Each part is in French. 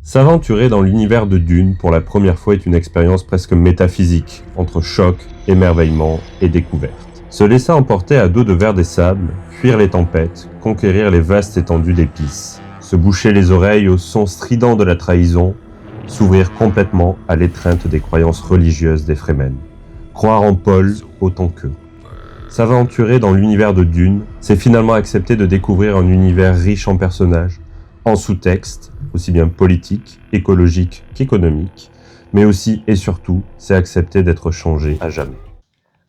S'aventurer dans l'univers de Dune pour la première fois est une expérience presque métaphysique, entre choc, émerveillement et découverte. Se laisser emporter à dos de verre des sables, fuir les tempêtes, conquérir les vastes étendues d'épices, se boucher les oreilles au son strident de la trahison, s'ouvrir complètement à l'étreinte des croyances religieuses des Fremen. Croire en Paul autant qu'eux. S'aventurer dans l'univers de Dune, c'est finalement accepter de découvrir un univers riche en personnages, en sous-textes, aussi bien politiques, écologiques qu'économiques, mais aussi et surtout, c'est accepter d'être changé à jamais.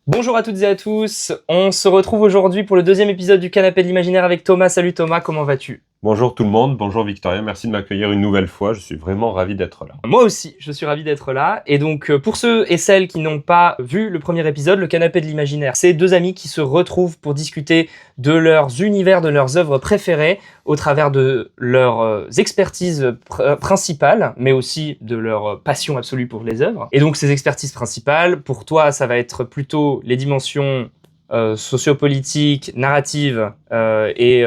Bonjour à toutes et à tous, on se retrouve aujourd'hui pour le deuxième épisode du Canapé de l'Imaginaire avec Thomas. Salut Thomas, comment vas-tu ? Bonjour tout le monde, bonjour Victoria, merci de m'accueillir une nouvelle fois, je suis vraiment ravi d'être là. Moi aussi, je suis ravi d'être là. Et donc, pour ceux et celles qui n'ont pas vu le premier épisode, le Canapé de l'Imaginaire, c'est deux amis qui se retrouvent pour discuter de leurs univers, de leurs œuvres préférées, au travers de leurs expertises principales, mais aussi de leur passion absolue pour les œuvres. Et donc, ces expertises principales, pour toi, ça va être plutôt les dimensions sociopolitiques, narratives et...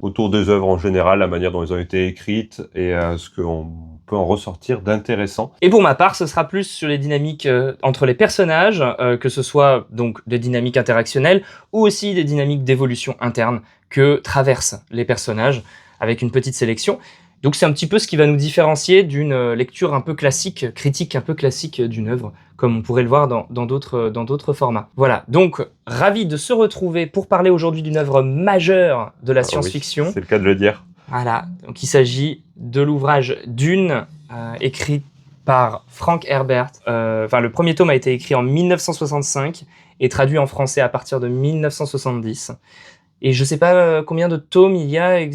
Autour des œuvres en général, la manière dont elles ont été écrites et ce qu'on peut en ressortir d'intéressant. Et pour ma part, ce sera plus sur les dynamiques entre les personnages, que ce soit donc des dynamiques interactionnelles ou aussi des dynamiques d'évolution interne que traversent les personnages avec une petite sélection. Donc c'est un petit peu ce qui va nous différencier d'une lecture un peu classique, critique un peu classique d'une œuvre, comme on pourrait le voir dans d'autres formats. Voilà, donc ravi de se retrouver pour parler aujourd'hui d'une œuvre majeure de la science-fiction. Oui, c'est le cas de le dire. Voilà, donc il s'agit de l'ouvrage Dune, écrit par Frank Herbert. Le premier tome a été écrit en 1965 et traduit en français à partir de 1970. Et je sais pas combien de tomes il y a.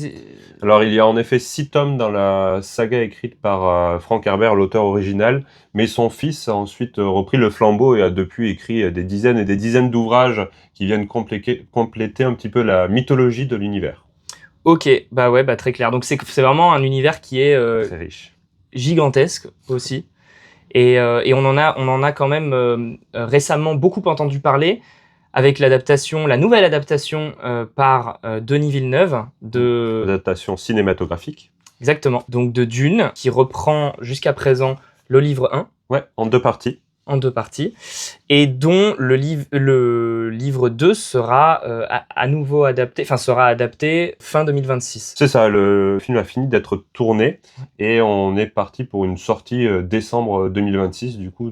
Alors il y a en effet 6 tomes dans la saga écrite par Frank Herbert, l'auteur original, mais son fils a ensuite repris le flambeau et a depuis écrit des dizaines et des dizaines d'ouvrages qui viennent compléter un petit peu la mythologie de l'univers. Ok, très clair. Donc c'est vraiment un univers qui est très riche, gigantesque aussi, et on en a quand même récemment beaucoup entendu parler avec la nouvelle adaptation par Denis Villeneuve de l'adaptation cinématographique. Exactement. Donc de Dune, qui reprend jusqu'à présent le livre 1. Ouais, en 2 parties. En 2 parties, et dont le livre 2 sera à nouveau adapté, sera adapté fin 2026. C'est ça, le film a fini d'être tourné, et on est parti pour une sortie décembre 2026, du coup,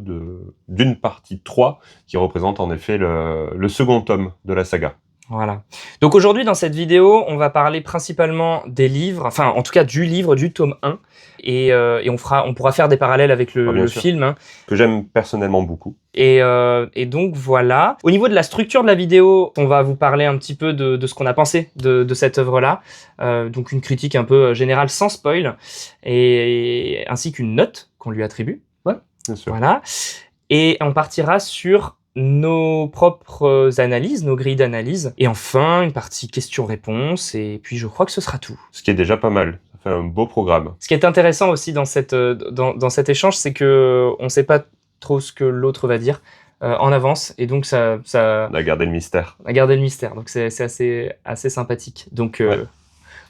d'une partie 3, qui représente en effet le second tome de la saga. Voilà. Donc aujourd'hui, dans cette vidéo, on va parler principalement des livres, en tout cas du livre, du tome 1, et on pourra faire des parallèles avec le film. Hein. Que j'aime personnellement beaucoup. Et donc voilà. Au niveau de la structure de la vidéo, on va vous parler un petit peu de ce qu'on a pensé de cette œuvre-là. Donc une critique un peu générale sans spoil, et ainsi qu'une note qu'on lui attribue. Ouais, bien sûr. Voilà. Et on partira sur nos propres analyses, nos grilles d'analyse. Et enfin, une partie questions-réponses. Et puis, je crois que ce sera tout. Ce qui est déjà pas mal. Ça fait un beau programme. Ce qui est intéressant aussi dans cet échange, c'est que on sait pas trop ce que l'autre va dire en avance. Et donc, ça... On a gardé le mystère. On a gardé le mystère. Donc, c'est assez sympathique. Donc,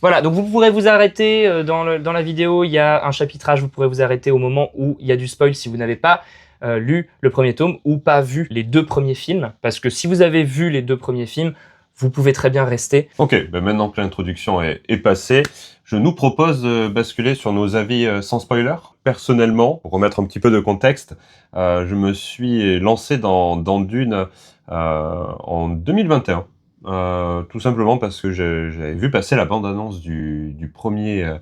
voilà. Donc, vous pourrez vous arrêter dans la vidéo. Il y a un chapitrage. Vous pourrez vous arrêter au moment où il y a du spoil si vous n'avez pas lu le premier tome ou pas vu les 2 premiers films, parce que si vous avez vu les 2 premiers films, vous pouvez très bien rester. Ok, maintenant que l'introduction est passée, je nous propose de basculer sur nos avis sans spoiler. Personnellement, pour remettre un petit peu de contexte, je me suis lancé dans Dune en 2021, tout simplement parce que j'avais vu passer la bande-annonce du premier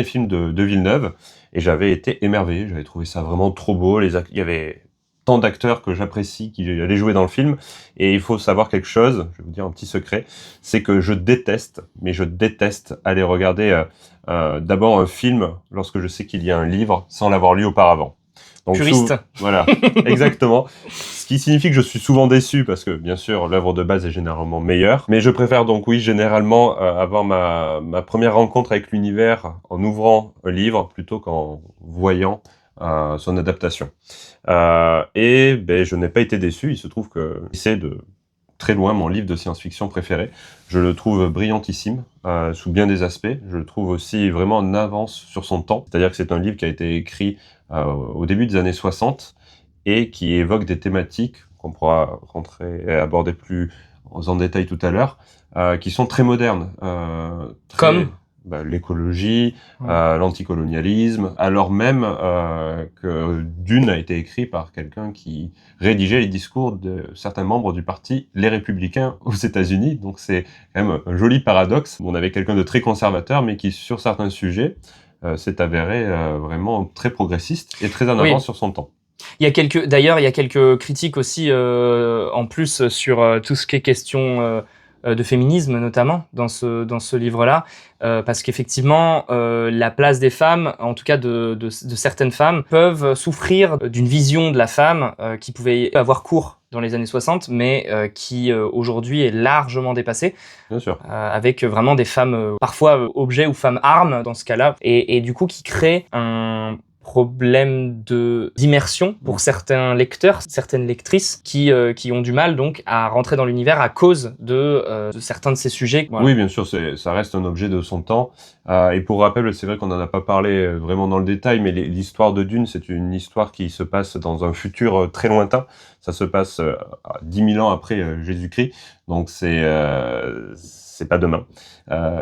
film de Villeneuve, et j'avais été émerveillé, j'avais trouvé ça vraiment trop beau, il y avait tant d'acteurs que j'apprécie qui allaient jouer dans le film, et il faut savoir quelque chose, je vais vous dire un petit secret, c'est que je déteste aller regarder d'abord un film lorsque je sais qu'il y a un livre sans l'avoir lu auparavant. Donc, puriste. Voilà, exactement. Ce qui signifie que je suis souvent déçu parce que, bien sûr, l'œuvre de base est généralement meilleure. Mais je préfère donc, oui, généralement, avoir ma première rencontre avec l'univers en ouvrant un livre plutôt qu'en voyant son adaptation. Je n'ai pas été déçu. Il se trouve que j'essaie de très loin mon livre de science-fiction préféré. Je le trouve brillantissime sous bien des aspects. Je le trouve aussi vraiment en avance sur son temps. C'est-à-dire que c'est un livre qui a été écrit au début des années 60 et qui évoque des thématiques qu'on pourra rentrer et aborder plus en détail tout à l'heure, qui sont très modernes. Comme l'écologie, l'anticolonialisme, alors même que Dune a été écrit par quelqu'un qui rédigeait les discours de certains membres du parti Les Républicains aux États-Unis. Donc c'est quand même un joli paradoxe. On avait quelqu'un de très conservateur, mais qui sur certains sujets s'est avéré vraiment très progressiste et très en avance sur son temps. D'ailleurs, il y a quelques critiques aussi en plus sur tout ce qui est question de féminisme notamment dans ce livre-là, parce qu'effectivement la place des femmes, en tout cas de certaines femmes, peuvent souffrir d'une vision de la femme qui pouvait avoir cours dans les années 60, mais qui aujourd'hui est largement dépassée. Bien sûr. Avec vraiment des femmes parfois objets ou femmes armes dans ce cas-là, et du coup qui crée un problème d'immersion pour certains lecteurs, certaines lectrices qui ont du mal donc à rentrer dans l'univers à cause de certains de ces sujets. Voilà. Oui, bien sûr, ça reste un objet de son temps. Et pour rappel, c'est vrai qu'on n'en a pas parlé vraiment dans le détail, mais l'histoire de Dune, c'est une histoire qui se passe dans un futur très lointain. Ça se passe 10 000 ans après Jésus-Christ, donc c'est pas demain.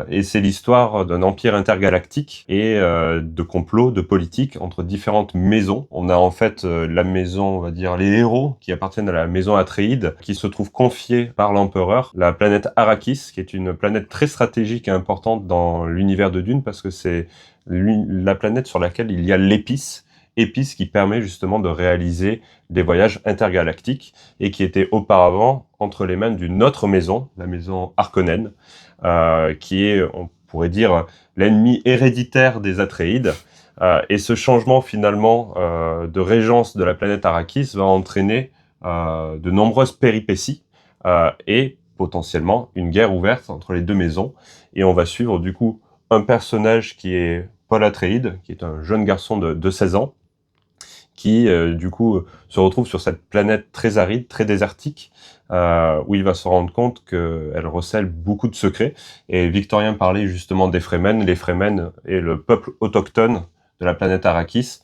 Et c'est l'histoire d'un empire intergalactique et de complots, de politique entre différentes maisons. On a en fait la maison, on va dire, les héros qui appartiennent à la maison Atréide, qui se trouve confiée par l'empereur, la planète Arrakis, qui est une planète très stratégique et importante dans l'univers de Dune, parce que c'est la planète sur laquelle il y a l'épice qui permet justement de réaliser des voyages intergalactiques et qui était auparavant entre les mains d'une autre maison, la maison Harkonnen, qui est, on pourrait dire, l'ennemi héréditaire des Atréides. Et ce changement finalement de régence de la planète Arrakis va entraîner de nombreuses péripéties et potentiellement une guerre ouverte entre les deux maisons. Et on va suivre du coup un personnage qui est Paul Atréide, qui est un jeune garçon de 16 ans, qui du coup se retrouve sur cette planète très aride, très désertique, où il va se rendre compte qu'elle recèle beaucoup de secrets. Et Victorien parlait justement des Fremen. Les Fremen est le peuple autochtone de la planète Arrakis,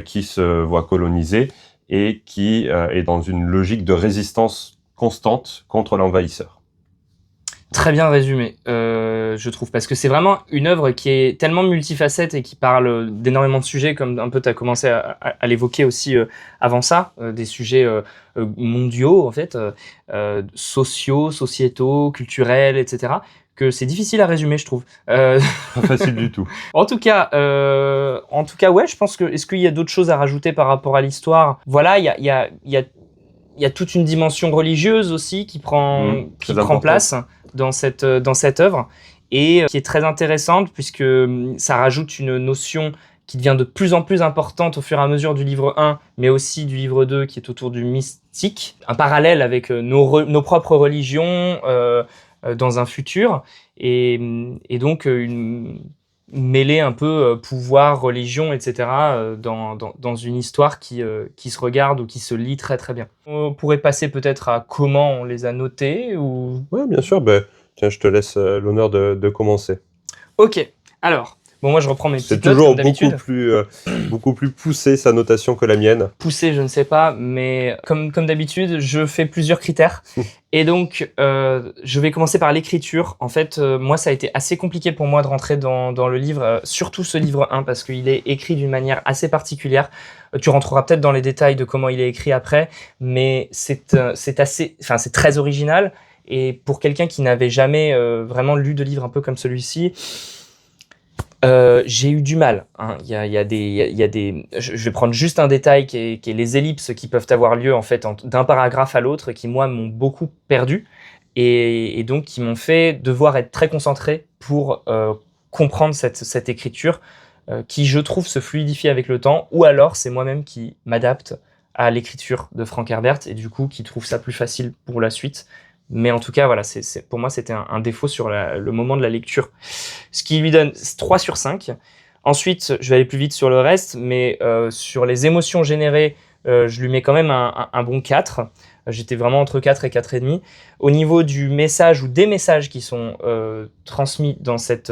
qui se voit coloniser et qui est dans une logique de résistance constante contre l'envahisseur. Très bien résumé, je trouve, parce que c'est vraiment une œuvre qui est tellement multifacette et qui parle d'énormément de sujets, comme un peu tu as commencé à l'évoquer aussi avant ça, des sujets mondiaux, en fait, sociaux, sociétaux, culturels, etc., que c'est difficile à résumer, je trouve. Pas facile du tout. En tout cas, ouais, je pense que... Est-ce qu'il y a d'autres choses à rajouter par rapport à l'histoire ? Voilà, il y a toute une dimension religieuse aussi qui prend place dans cette œuvre et qui est très intéressante puisque ça rajoute une notion qui devient de plus en plus importante au fur et à mesure du livre 1, mais aussi du livre 2 qui est autour du mystique, un parallèle avec nos propres religions dans un futur et donc une mêler un peu pouvoir, religion, etc. dans une histoire qui se regarde ou qui se lit très très bien. On pourrait passer peut-être à comment on les a notés ou... Oui, bien sûr. Tiens, je te laisse l'honneur de commencer. Ok, alors... Bon, moi, je reprends mes petites notes, c'est toujours comme d'habitude. beaucoup plus poussé, sa notation, que la mienne. Poussé, je ne sais pas, mais comme d'habitude, je fais plusieurs critères. Et donc, je vais commencer par l'écriture. En fait, moi, ça a été assez compliqué pour moi de rentrer dans le livre, surtout ce livre 1, parce qu'il est écrit d'une manière assez particulière. Tu rentreras peut-être dans les détails de comment il est écrit après, mais c'est très original. Et pour quelqu'un qui n'avait jamais vraiment lu de livre un peu comme celui-ci, j'ai eu du mal. Hein. Il y a des. Je vais prendre juste un détail qui est les ellipses qui peuvent avoir lieu en fait d'un paragraphe à l'autre, qui moi m'ont beaucoup perdu et donc qui m'ont fait devoir être très concentré pour comprendre cette écriture qui, je trouve, se fluidifie avec le temps. Ou alors c'est moi-même qui m'adapte à l'écriture de Frank Herbert et du coup qui trouve ça plus facile pour la suite. Mais en tout cas, voilà, pour moi, c'était un défaut sur le moment de la lecture. Ce qui lui donne 3 sur 5. Ensuite, je vais aller plus vite sur le reste, mais sur les émotions générées, je lui mets quand même un bon 4. J'étais vraiment entre 4 et 4,5. Au niveau du message ou des messages qui sont transmis dans cette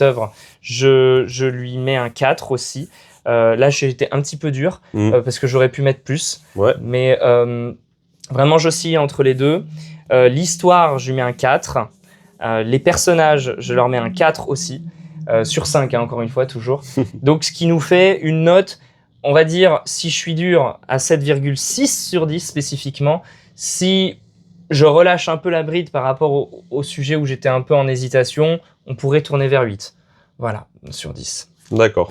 œuvre, je lui mets un 4 aussi. Là, j'ai été un petit peu dur parce que j'aurais pu mettre plus. Ouais. Mais vraiment, j'oscille entre les deux. L'histoire, je lui mets un 4. Les personnages, je leur mets un 4 aussi. Sur 5, hein, encore une fois, toujours. Donc, ce qui nous fait une note, on va dire, si je suis dur, à 7,6 sur 10 spécifiquement. Si je relâche un peu la bride par rapport au sujet où j'étais un peu en hésitation, on pourrait tourner vers 8. Voilà, sur 10. D'accord.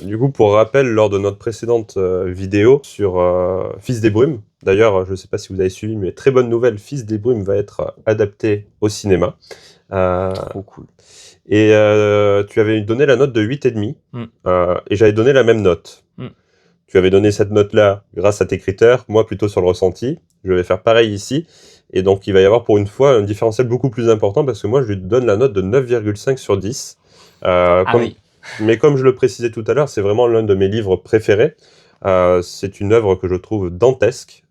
Du coup, pour rappel, lors de notre précédente vidéo sur Fils des Brumes, d'ailleurs, je ne sais pas si vous avez suivi, mais très bonne nouvelle, Fils des Brumes va être adapté au cinéma. Trop cool. Et tu avais donné la note de 8,5 et j'avais donné la même note. Tu avais donné cette note-là grâce à tes critères, moi plutôt sur le ressenti. Je vais faire pareil ici. Et donc, il va y avoir pour une fois un différentiel beaucoup plus important parce que moi, je lui donne la note de 9,5 sur 10. Oui. Mais comme je le précisais tout à l'heure, c'est vraiment l'un de mes livres préférés. C'est une œuvre que je trouve dantesque,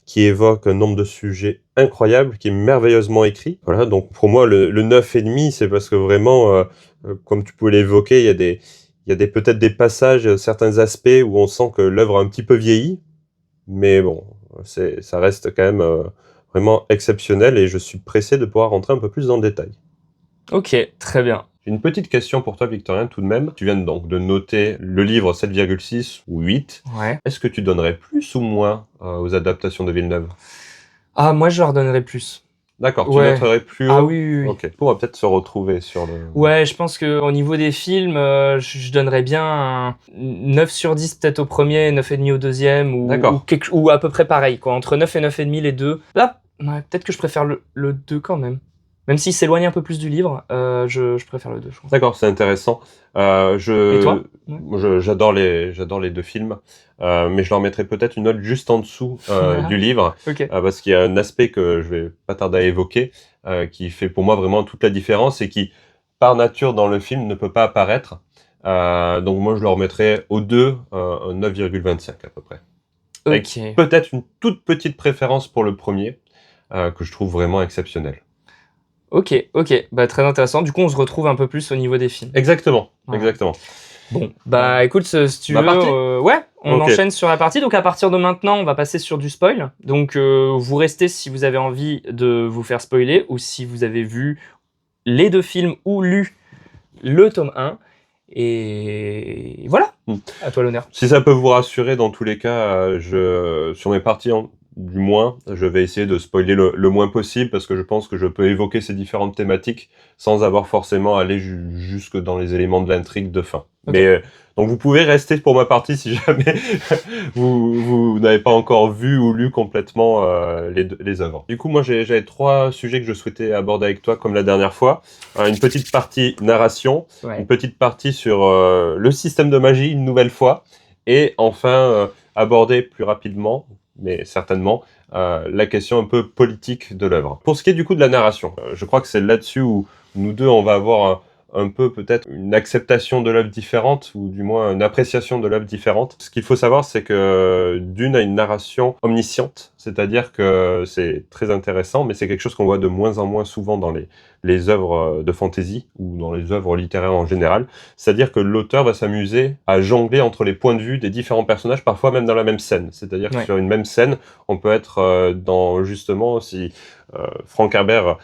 qui évoque un nombre de sujets incroyables, qui est merveilleusement écrit. Voilà, donc pour moi, le 9,5, c'est parce que vraiment, comme tu pouvais l'évoquer, il y a peut-être des passages, certains aspects où on sent que l'œuvre a un petit peu vieilli, mais bon, ça reste quand même vraiment exceptionnel et je suis pressé de pouvoir rentrer un peu plus dans le détail. Ok, très bien. J'ai une petite question pour toi, Victorien, tout de même. Tu viens donc de noter le livre 7,6 ou 8. Ouais. Est-ce que tu donnerais plus ou moins aux adaptations de Villeneuve? Ah, moi, je leur donnerais plus. D'accord, Ouais. tu noterais plus haut? Ah oui. Ok, on va peut-être se retrouver sur le... Ouais, je pense qu'au niveau des films, je donnerais bien un 9 sur 10 peut-être au premier, 9,5 au deuxième, ou à peu près pareil, quoi. Entre 9 et 9,5 les deux. Là, ouais, peut-être que je préfère le 2 quand même. Même s'il s'éloigne un peu plus du livre, je préfère le 2, je pense. D'accord, c'est intéressant. Et toi? J'adore les deux films, mais je leur mettrais peut-être une note juste en dessous du livre, Ok. parce qu'il y a un aspect que je vais pas tarder à évoquer, qui fait pour moi vraiment toute la différence et qui, par nature dans le film, ne peut pas apparaître. Donc moi, je leur mettrais aux deux un 9,25 à peu près. Avec peut-être une toute petite préférence pour le premier, que je trouve vraiment exceptionnel. Ok, bah très intéressant. Du coup, on se retrouve un peu plus au niveau des films. Exactement, Ouais. exactement. Bon, bah écoute, si tu Ma veux, partie on Ok. enchaîne sur la partie. Donc à partir de maintenant, on va passer sur du spoil. Donc vous restez si vous avez envie de vous faire spoiler ou si vous avez vu les deux films ou lu le tome 1. Et voilà, à toi l'honneur. Si ça peut vous rassurer, dans tous les cas, sur mes parties, du moins, je vais essayer de spoiler le moins possible parce que je pense que je peux évoquer ces différentes thématiques sans avoir forcément à aller jusque dans les éléments de l'intrigue de fin. Okay. Mais donc vous pouvez rester pour ma partie si jamais vous n'avez pas encore vu ou lu complètement les œuvres. Du coup, moi j'avais 3 sujets que je souhaitais aborder avec toi comme la dernière fois. Une petite partie narration, une petite partie sur le système de magie une nouvelle fois, et enfin aborder plus rapidement, mais certainement, la question un peu politique de l'œuvre. Pour ce qui est du coup de la narration, je crois que c'est là-dessus où nous deux on va avoir un peu peut-être une acceptation de l'œuvre différente, ou du moins une appréciation de l'œuvre différente. Ce qu'il faut savoir, c'est que Dune a une narration omnisciente, c'est-à-dire que c'est très intéressant, mais c'est quelque chose qu'on voit de moins en moins souvent dans les œuvres de fantasy, ou dans les œuvres littéraires en général. C'est-à-dire que l'auteur va s'amuser à jongler entre les points de vue des différents personnages, parfois même dans la même scène. C'est-à-dire que sur une même scène, on peut être dans, justement, si Frank Herbert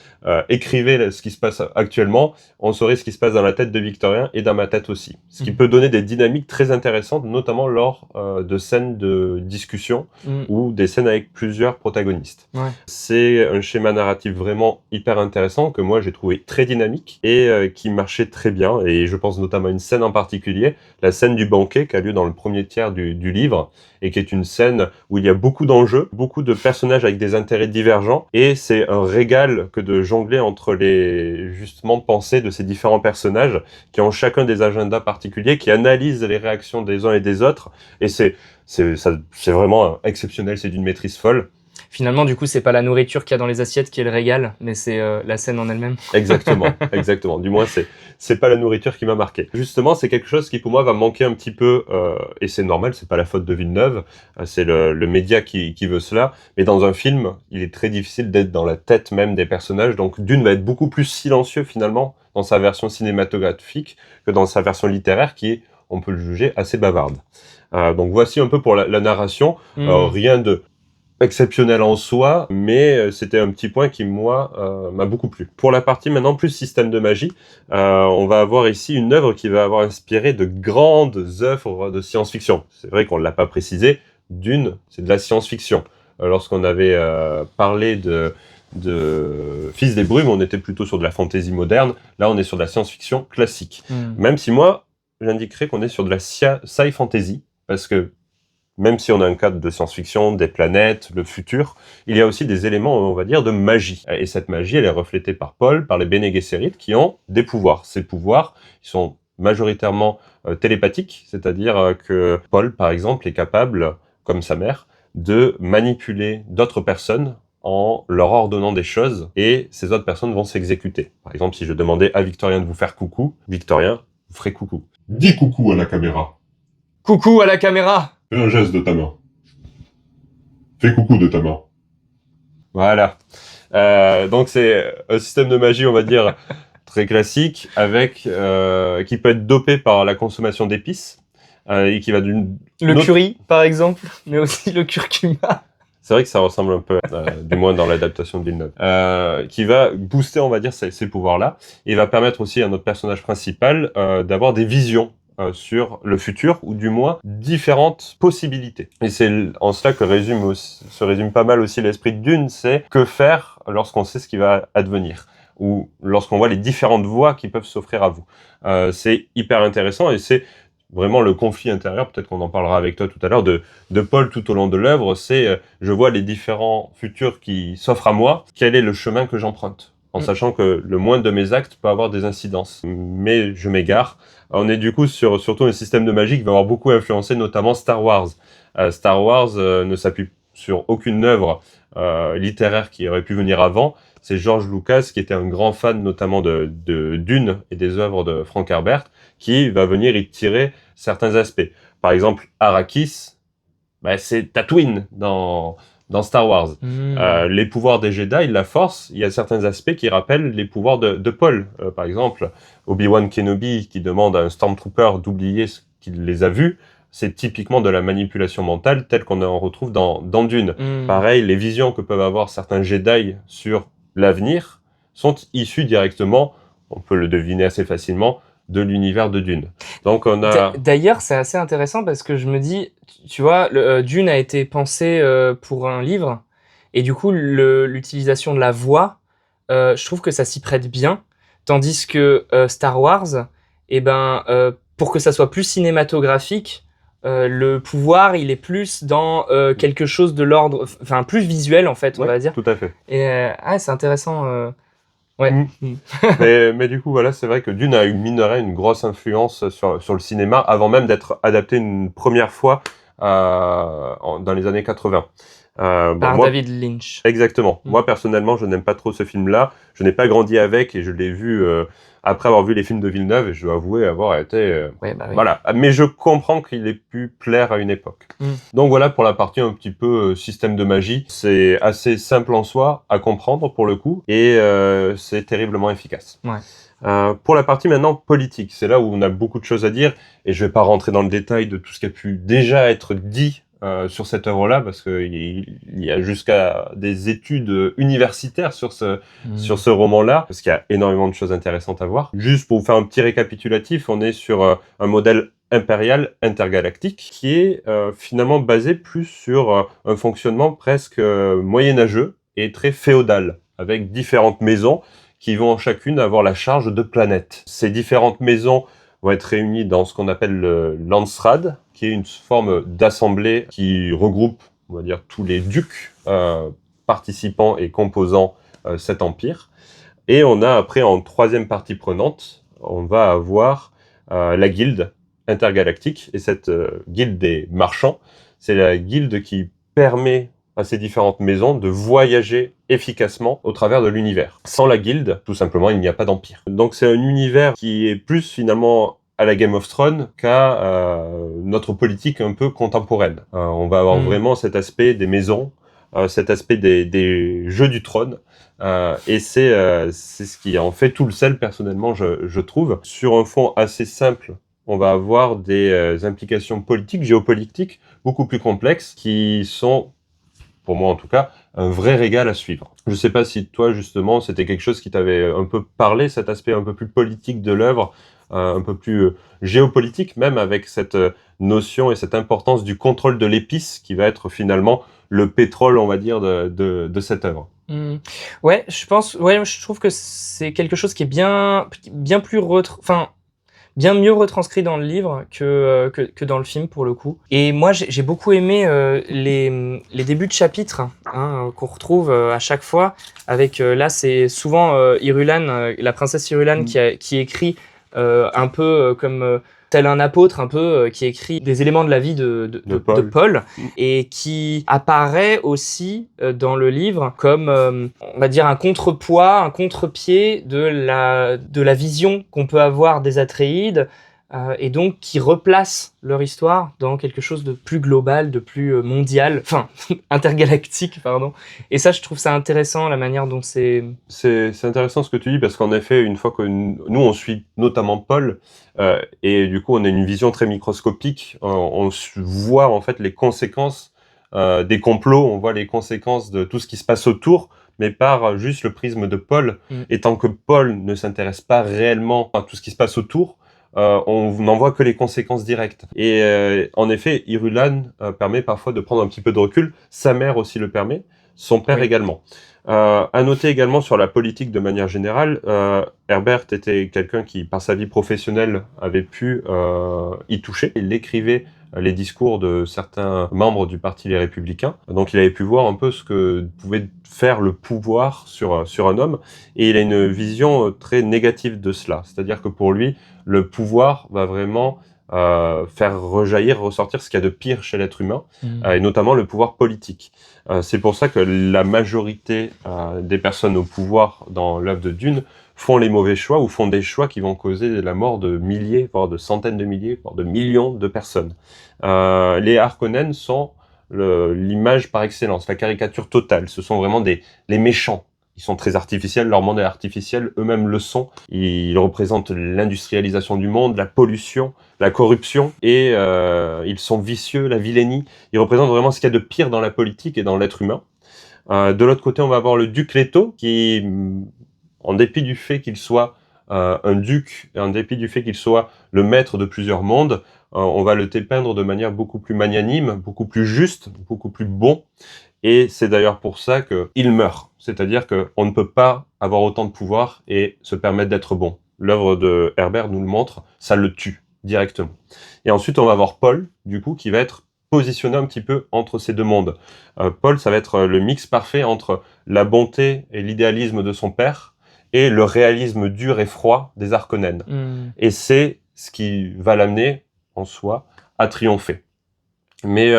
écrivait ce qui se passe actuellement, on saurait ce qui se passe dans la tête de Victorien et dans ma tête aussi. Ce qui peut donner des dynamiques très intéressantes, notamment lors de scènes de discussion ou des scènes avec plusieurs protagonistes. C'est un schéma narratif vraiment hyper intéressant que moi j'ai trouvé très dynamique et qui marchait très bien. Et je pense notamment à une scène en particulier, la scène du banquet qui a lieu dans le premier tiers du livre et qui est une scène où il y a beaucoup d'enjeux, beaucoup de personnages avec des intérêts divergents, et c'est un régal que de jongler entre les justement pensées de ces différents personnages qui ont chacun des agendas particuliers, qui analysent les réactions des uns et des autres, et c'est vraiment exceptionnel, c'est d'une maîtrise folle. Finalement, du coup, c'est pas la nourriture qu'il y a dans les assiettes qui est le régal, mais c'est la scène en elle-même. Exactement, exactement. Du moins, c'est pas la nourriture qui m'a marqué. Justement, c'est quelque chose qui pour moi va manquer un petit peu, et c'est normal, c'est pas la faute de Villeneuve, c'est le média qui veut cela. Mais dans un film, il est très difficile d'être dans la tête même des personnages. Donc Dune va être beaucoup plus silencieux finalement dans sa version cinématographique que dans sa version littéraire qui est, on peut le juger, assez bavarde. Donc voici un peu pour la narration. Rien de exceptionnel en soi, mais c'était un petit point qui, moi, m'a beaucoup plu. Pour la partie maintenant plus système de magie, on va avoir ici une œuvre qui va avoir inspiré de grandes œuvres de science-fiction. C'est vrai qu'on ne l'a pas précisé, Dune, c'est de la science-fiction. Lorsqu'on avait parlé de Fils des Brumes, on était plutôt sur de la fantasy moderne. Là, on est sur de la science-fiction classique. Même si moi, j'indiquerais qu'on est sur de la sci-fantasy, parce que même si on a un cadre de science-fiction, des planètes, le futur, il y a aussi des éléments, on va dire, de magie. Et cette magie, elle est reflétée par Paul, par les Bene Gesserit, qui ont des pouvoirs. Ces pouvoirs, ils sont majoritairement télépathiques, c'est-à-dire que Paul, par exemple, est capable, comme sa mère, de manipuler d'autres personnes en leur ordonnant des choses, et ces autres personnes vont s'exécuter. Par exemple, si je demandais à Victorien de vous faire coucou, Victorien vous ferait coucou. Dis coucou à la caméra. Coucou à la caméra! Fais un geste de ta main. Fais coucou de ta main. Voilà. Donc c'est un système de magie, on va dire, très classique, avec qui peut être dopé par la consommation d'épices, et qui va d'une... Le curry, par exemple, mais aussi le curcuma. C'est vrai que ça ressemble un peu, du moins dans l'adaptation de Villeneuve, qui va booster, on va dire, ces pouvoirs-là, et va permettre aussi à notre personnage principal d'avoir des visions sur le futur, ou du moins différentes possibilités. Et c'est en cela que se résume pas mal aussi l'esprit de Dune, c'est que faire lorsqu'on sait ce qui va advenir, ou lorsqu'on voit les différentes voies qui peuvent s'offrir à vous. C'est hyper intéressant, et c'est vraiment le conflit intérieur, peut-être qu'on en parlera avec toi tout à l'heure, de Paul tout au long de l'œuvre, c'est je vois les différents futurs qui s'offrent à moi, quel est le chemin que j'emprunte, en sachant que le moindre de mes actes peut avoir des incidences. Mais je m'égare. On est du coup sur surtout un système de magie qui va avoir beaucoup influencé notamment Star Wars. Star Wars ne s'appuie sur aucune œuvre littéraire qui aurait pu venir avant. C'est George Lucas, qui était un grand fan notamment de Dune et des œuvres de Frank Herbert, qui va venir y tirer certains aspects. Par exemple, Arrakis, c'est Tatooine dans Star Wars. Les pouvoirs des Jedi, la Force, il y a certains aspects qui rappellent les pouvoirs de Paul. Par exemple, Obi-Wan Kenobi qui demande à un Stormtrooper d'oublier ce qu'il les a vus, c'est typiquement de la manipulation mentale telle qu'on en retrouve dans Dune. Pareil, les visions que peuvent avoir certains Jedi sur l'avenir sont issues directement, on peut le deviner assez facilement, de l'univers de Dune. Donc on a... D'ailleurs, c'est assez intéressant parce que je me dis, tu vois, Dune a été pensé pour un livre, et du coup, l'utilisation de la voix, je trouve que ça s'y prête bien, tandis que Star Wars, pour que ça soit plus cinématographique, le pouvoir, il est plus dans quelque chose de l'ordre, enfin plus visuel en fait, on va dire. Tout à fait. Et c'est intéressant. Ouais. mais du coup, voilà, c'est vrai que Dune a eu, mine de rien, une grosse influence sur le cinéma avant même d'être adapté une première fois dans les années 80. Par David Lynch. Exactement. Moi, personnellement, je n'aime pas trop ce film-là. Je n'ai pas grandi avec et je l'ai vu après avoir vu les films de Villeneuve, et je dois avouer avoir été... Oui. Voilà. Mais je comprends qu'il ait pu plaire à une époque. Donc voilà pour la partie un petit peu système de magie. C'est assez simple en soi à comprendre pour le coup, et c'est terriblement efficace. Pour la partie maintenant politique, c'est là où on a beaucoup de choses à dire, et je vais pas rentrer dans le détail de tout ce qui a pu déjà être dit sur cette œuvre-là, parce qu'il y a jusqu'à des études universitaires sur ce roman-là, parce qu'il y a énormément de choses intéressantes à voir. Juste pour vous faire un petit récapitulatif, on est sur un modèle impérial intergalactique qui est finalement basé plus sur un fonctionnement presque moyenâgeux et très féodal, avec différentes maisons qui vont chacune avoir la charge de planètes. Ces différentes maisons vont être réunies dans ce qu'on appelle le Landsraad, qui est une forme d'assemblée qui regroupe, on va dire, tous les ducs participant et composant cet empire. Et on a après, en troisième partie prenante, on va avoir la guilde intergalactique. Et cette guilde des marchands, c'est la guilde qui permet à ces différentes maisons de voyager efficacement au travers de l'univers. Sans la guilde, tout simplement, il n'y a pas d'empire. Donc c'est un univers qui est plus finalement à la Game of Thrones qu'à notre politique un peu contemporaine. On va avoir vraiment cet aspect des maisons, cet aspect des jeux du trône, et c'est ce qui en fait tout le sel personnellement, je trouve. Sur un fond assez simple, on va avoir des implications politiques, géopolitiques, beaucoup plus complexes, qui sont, pour moi en tout cas, un vrai régal à suivre. Je sais pas si toi, justement, c'était quelque chose qui t'avait un peu parlé, cet aspect un peu plus politique de l'œuvre, un peu plus géopolitique, même avec cette notion et cette importance du contrôle de l'épice, qui va être finalement le pétrole, on va dire, de cette œuvre. Ouais, je trouve que c'est quelque chose qui est bien plus bien mieux retranscrit dans le livre que dans le film pour le coup. Et moi j'ai beaucoup aimé les débuts de chapitres qu'on retrouve à chaque fois avec là c'est souvent Irulan, la princesse Irulan qui écrit un peu comme tel un apôtre un peu qui écrit des éléments de la vie de Paul et qui apparaît aussi dans le livre comme on va dire un contrepoids, un contre-pied de la vision qu'on peut avoir des Atréides et donc qui replace leur histoire dans quelque chose de plus global, de plus mondial, enfin intergalactique pardon. Et ça je trouve ça intéressant la manière dont c'est intéressant ce que tu dis parce qu'en effet une fois que nous on suit notamment Paul et du coup on a une vision très microscopique, on voit en fait les conséquences des complots, on voit les conséquences de tout ce qui se passe autour, mais par juste le prisme de Paul. Et tant que Paul ne s'intéresse pas réellement à tout ce qui se passe autour, on n'en voit que les conséquences directes. Et en effet, Irulan permet parfois de prendre un petit peu de recul. Sa mère aussi le permet, son père également. À noter également sur la politique de manière générale, Herbert était quelqu'un qui, par sa vie professionnelle, avait pu y toucher. Il écrivait les discours de certains membres du Parti Les Républicains. Donc il avait pu voir un peu ce que pouvait faire le pouvoir sur un homme. Et il a une vision très négative de cela. C'est-à-dire que pour lui, le pouvoir va vraiment faire ressortir ce qu'il y a de pire chez l'être humain, et notamment le pouvoir politique. C'est pour ça que la majorité des personnes au pouvoir dans l'œuvre de Dune font les mauvais choix ou font des choix qui vont causer la mort de milliers, voire de centaines de milliers, voire de millions de personnes. Les Harkonnen sont l'image par excellence, la caricature totale. Ce sont vraiment les méchants. Ils sont très artificiels, leur monde est artificiel, eux-mêmes le sont. Ils représentent l'industrialisation du monde, la pollution, la corruption, et ils sont vicieux, la vilainie. Ils représentent vraiment ce qu'il y a de pire dans la politique et dans l'être humain. De l'autre côté, on va avoir le duc Leto, qui, en dépit du fait qu'il soit un duc, et en dépit du fait qu'il soit le maître de plusieurs mondes, on va le dépeindre de manière beaucoup plus magnanime, beaucoup plus juste, beaucoup plus bon. Et c'est d'ailleurs pour ça qu'il meurt. C'est-à-dire qu'on ne peut pas avoir autant de pouvoir et se permettre d'être bon. L'œuvre de Herbert nous le montre, ça le tue directement. Et ensuite, on va voir Paul, du coup, qui va être positionné un petit peu entre ces deux mondes. Paul, ça va être le mix parfait entre la bonté et l'idéalisme de son père et le réalisme dur et froid des Harkonnen. Et c'est ce qui va l'amener, en soi, à triompher. Mais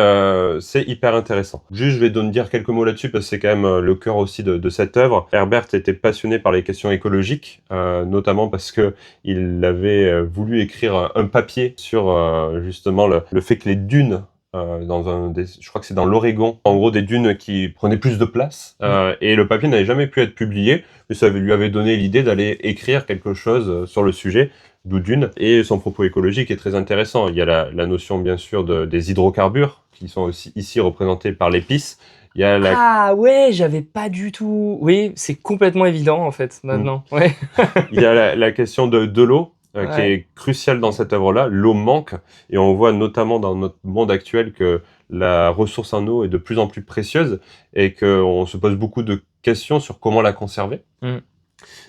c'est hyper intéressant. Juste, je vais dire quelques mots là-dessus parce que c'est quand même le cœur aussi de cette œuvre. Herbert était passionné par les questions écologiques, notamment parce que il avait voulu écrire un papier sur justement le fait que les dunes je crois que c'est dans l'Oregon, en gros des dunes qui prenaient plus de place, et le papier n'avait jamais pu être publié, mais ça lui avait donné l'idée d'aller écrire quelque chose sur le sujet, d'où Dune, et son propos écologique est très intéressant. Il y a la notion bien sûr des hydrocarbures, qui sont aussi ici représentés par l'épice. Il y a Ah ouais, j'avais pas du tout... Oui, c'est complètement évident en fait, maintenant. Ouais. Il y a la question de l'eau, qui est crucial dans cette œuvre-là. L'eau manque, et on voit notamment dans notre monde actuel que la ressource en eau est de plus en plus précieuse et qu'on se pose beaucoup de questions sur comment la conserver.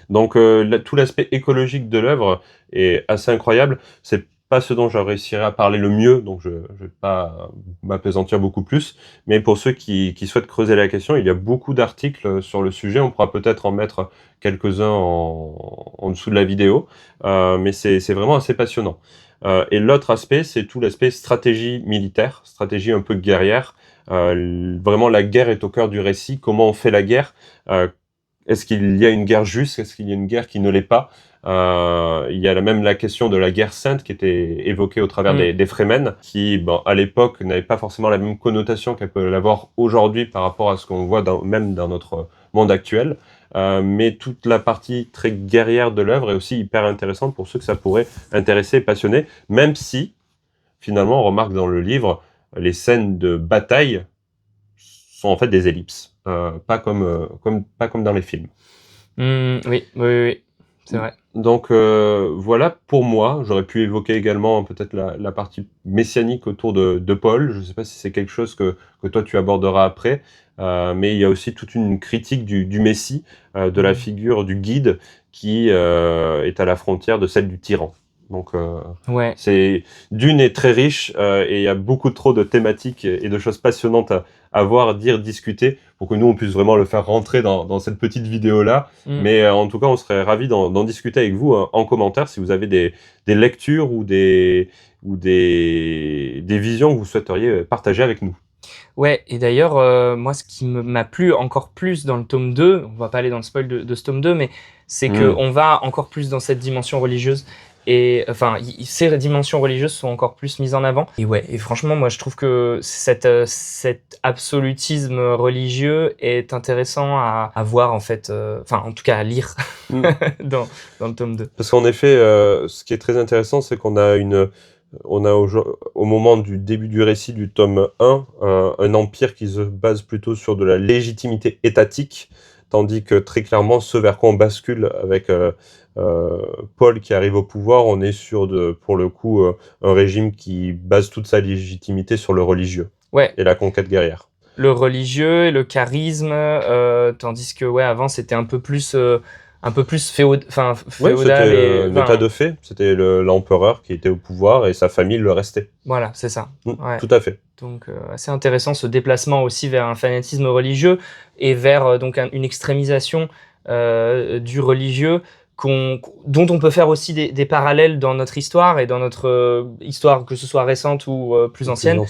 Donc tout l'aspect écologique de l'œuvre est assez incroyable. C'est pas ce dont je réussirai à parler le mieux, donc je vais pas m'appesantir beaucoup plus. Mais pour ceux qui souhaitent creuser la question, il y a beaucoup d'articles sur le sujet. On pourra peut-être en mettre quelques-uns en dessous de la vidéo, mais c'est vraiment assez passionnant. Et l'autre aspect, c'est tout l'aspect stratégie militaire, stratégie un peu guerrière, Vraiment, la guerre est au cœur du récit. Comment on fait la guerre? Est-ce qu'il y a une guerre juste? Est-ce qu'il y a une guerre qui ne l'est pas? Il y a même la question de la guerre sainte qui était évoquée au travers des Fremen, qui, à l'époque, n'avait pas forcément la même connotation qu'elle peut l'avoir aujourd'hui par rapport à ce qu'on voit même dans notre monde actuel. Mais toute la partie très guerrière de l'œuvre est aussi hyper intéressante pour ceux que ça pourrait intéresser et passionner, même si, finalement, on remarque dans le livre, les scènes de bataille sont en fait des ellipses, pas comme dans les films. Oui, c'est vrai. Donc voilà, pour moi, j'aurais pu évoquer également peut-être la partie messianique autour de Paul. Je ne sais pas si c'est quelque chose que toi tu aborderas après, mais il y a aussi toute une critique du Messie, de la figure du guide qui est à la frontière de celle du tyran. Donc Dune est très riche et il y a beaucoup trop de thématiques et de choses passionnantes à voir, dire, discuter pour que nous on puisse vraiment le faire rentrer dans cette petite vidéo là. Mais en tout cas on serait ravis d'en discuter avec vous en commentaire si vous avez des lectures ou des visions que vous souhaiteriez partager avec nous. Ouais, et d'ailleurs, moi, ce qui m'a plu encore plus dans le tome 2, on va pas aller dans le spoil de ce tome 2, mais c'est qu'on va encore plus dans cette dimension religieuse. Et enfin, ces dimensions religieuses sont encore plus mises en avant. Et franchement, moi, je trouve que cet absolutisme religieux est intéressant à voir, en fait, en tout cas à lire dans le tome 2. Parce qu'en effet, ce qui est très intéressant, c'est qu'on a au moment du début du récit du tome 1, un empire qui se base plutôt sur de la légitimité étatique, tandis que très clairement, ce vers quoi on bascule avec Paul qui arrive au pouvoir, on est sur, pour le coup, un régime qui base toute sa légitimité sur le religieux et la conquête guerrière. Le religieux et le charisme, tandis que avant c'était un peu plus féodal. C'était un état de fait. C'était l'empereur qui était au pouvoir et sa famille le restait. Voilà, c'est ça. Tout à fait. Donc assez intéressant ce déplacement aussi vers un fanatisme religieux et vers donc une extrémisation du religieux dont on peut faire aussi des parallèles dans notre histoire et dans notre histoire, que ce soit récente ou plus ancienne.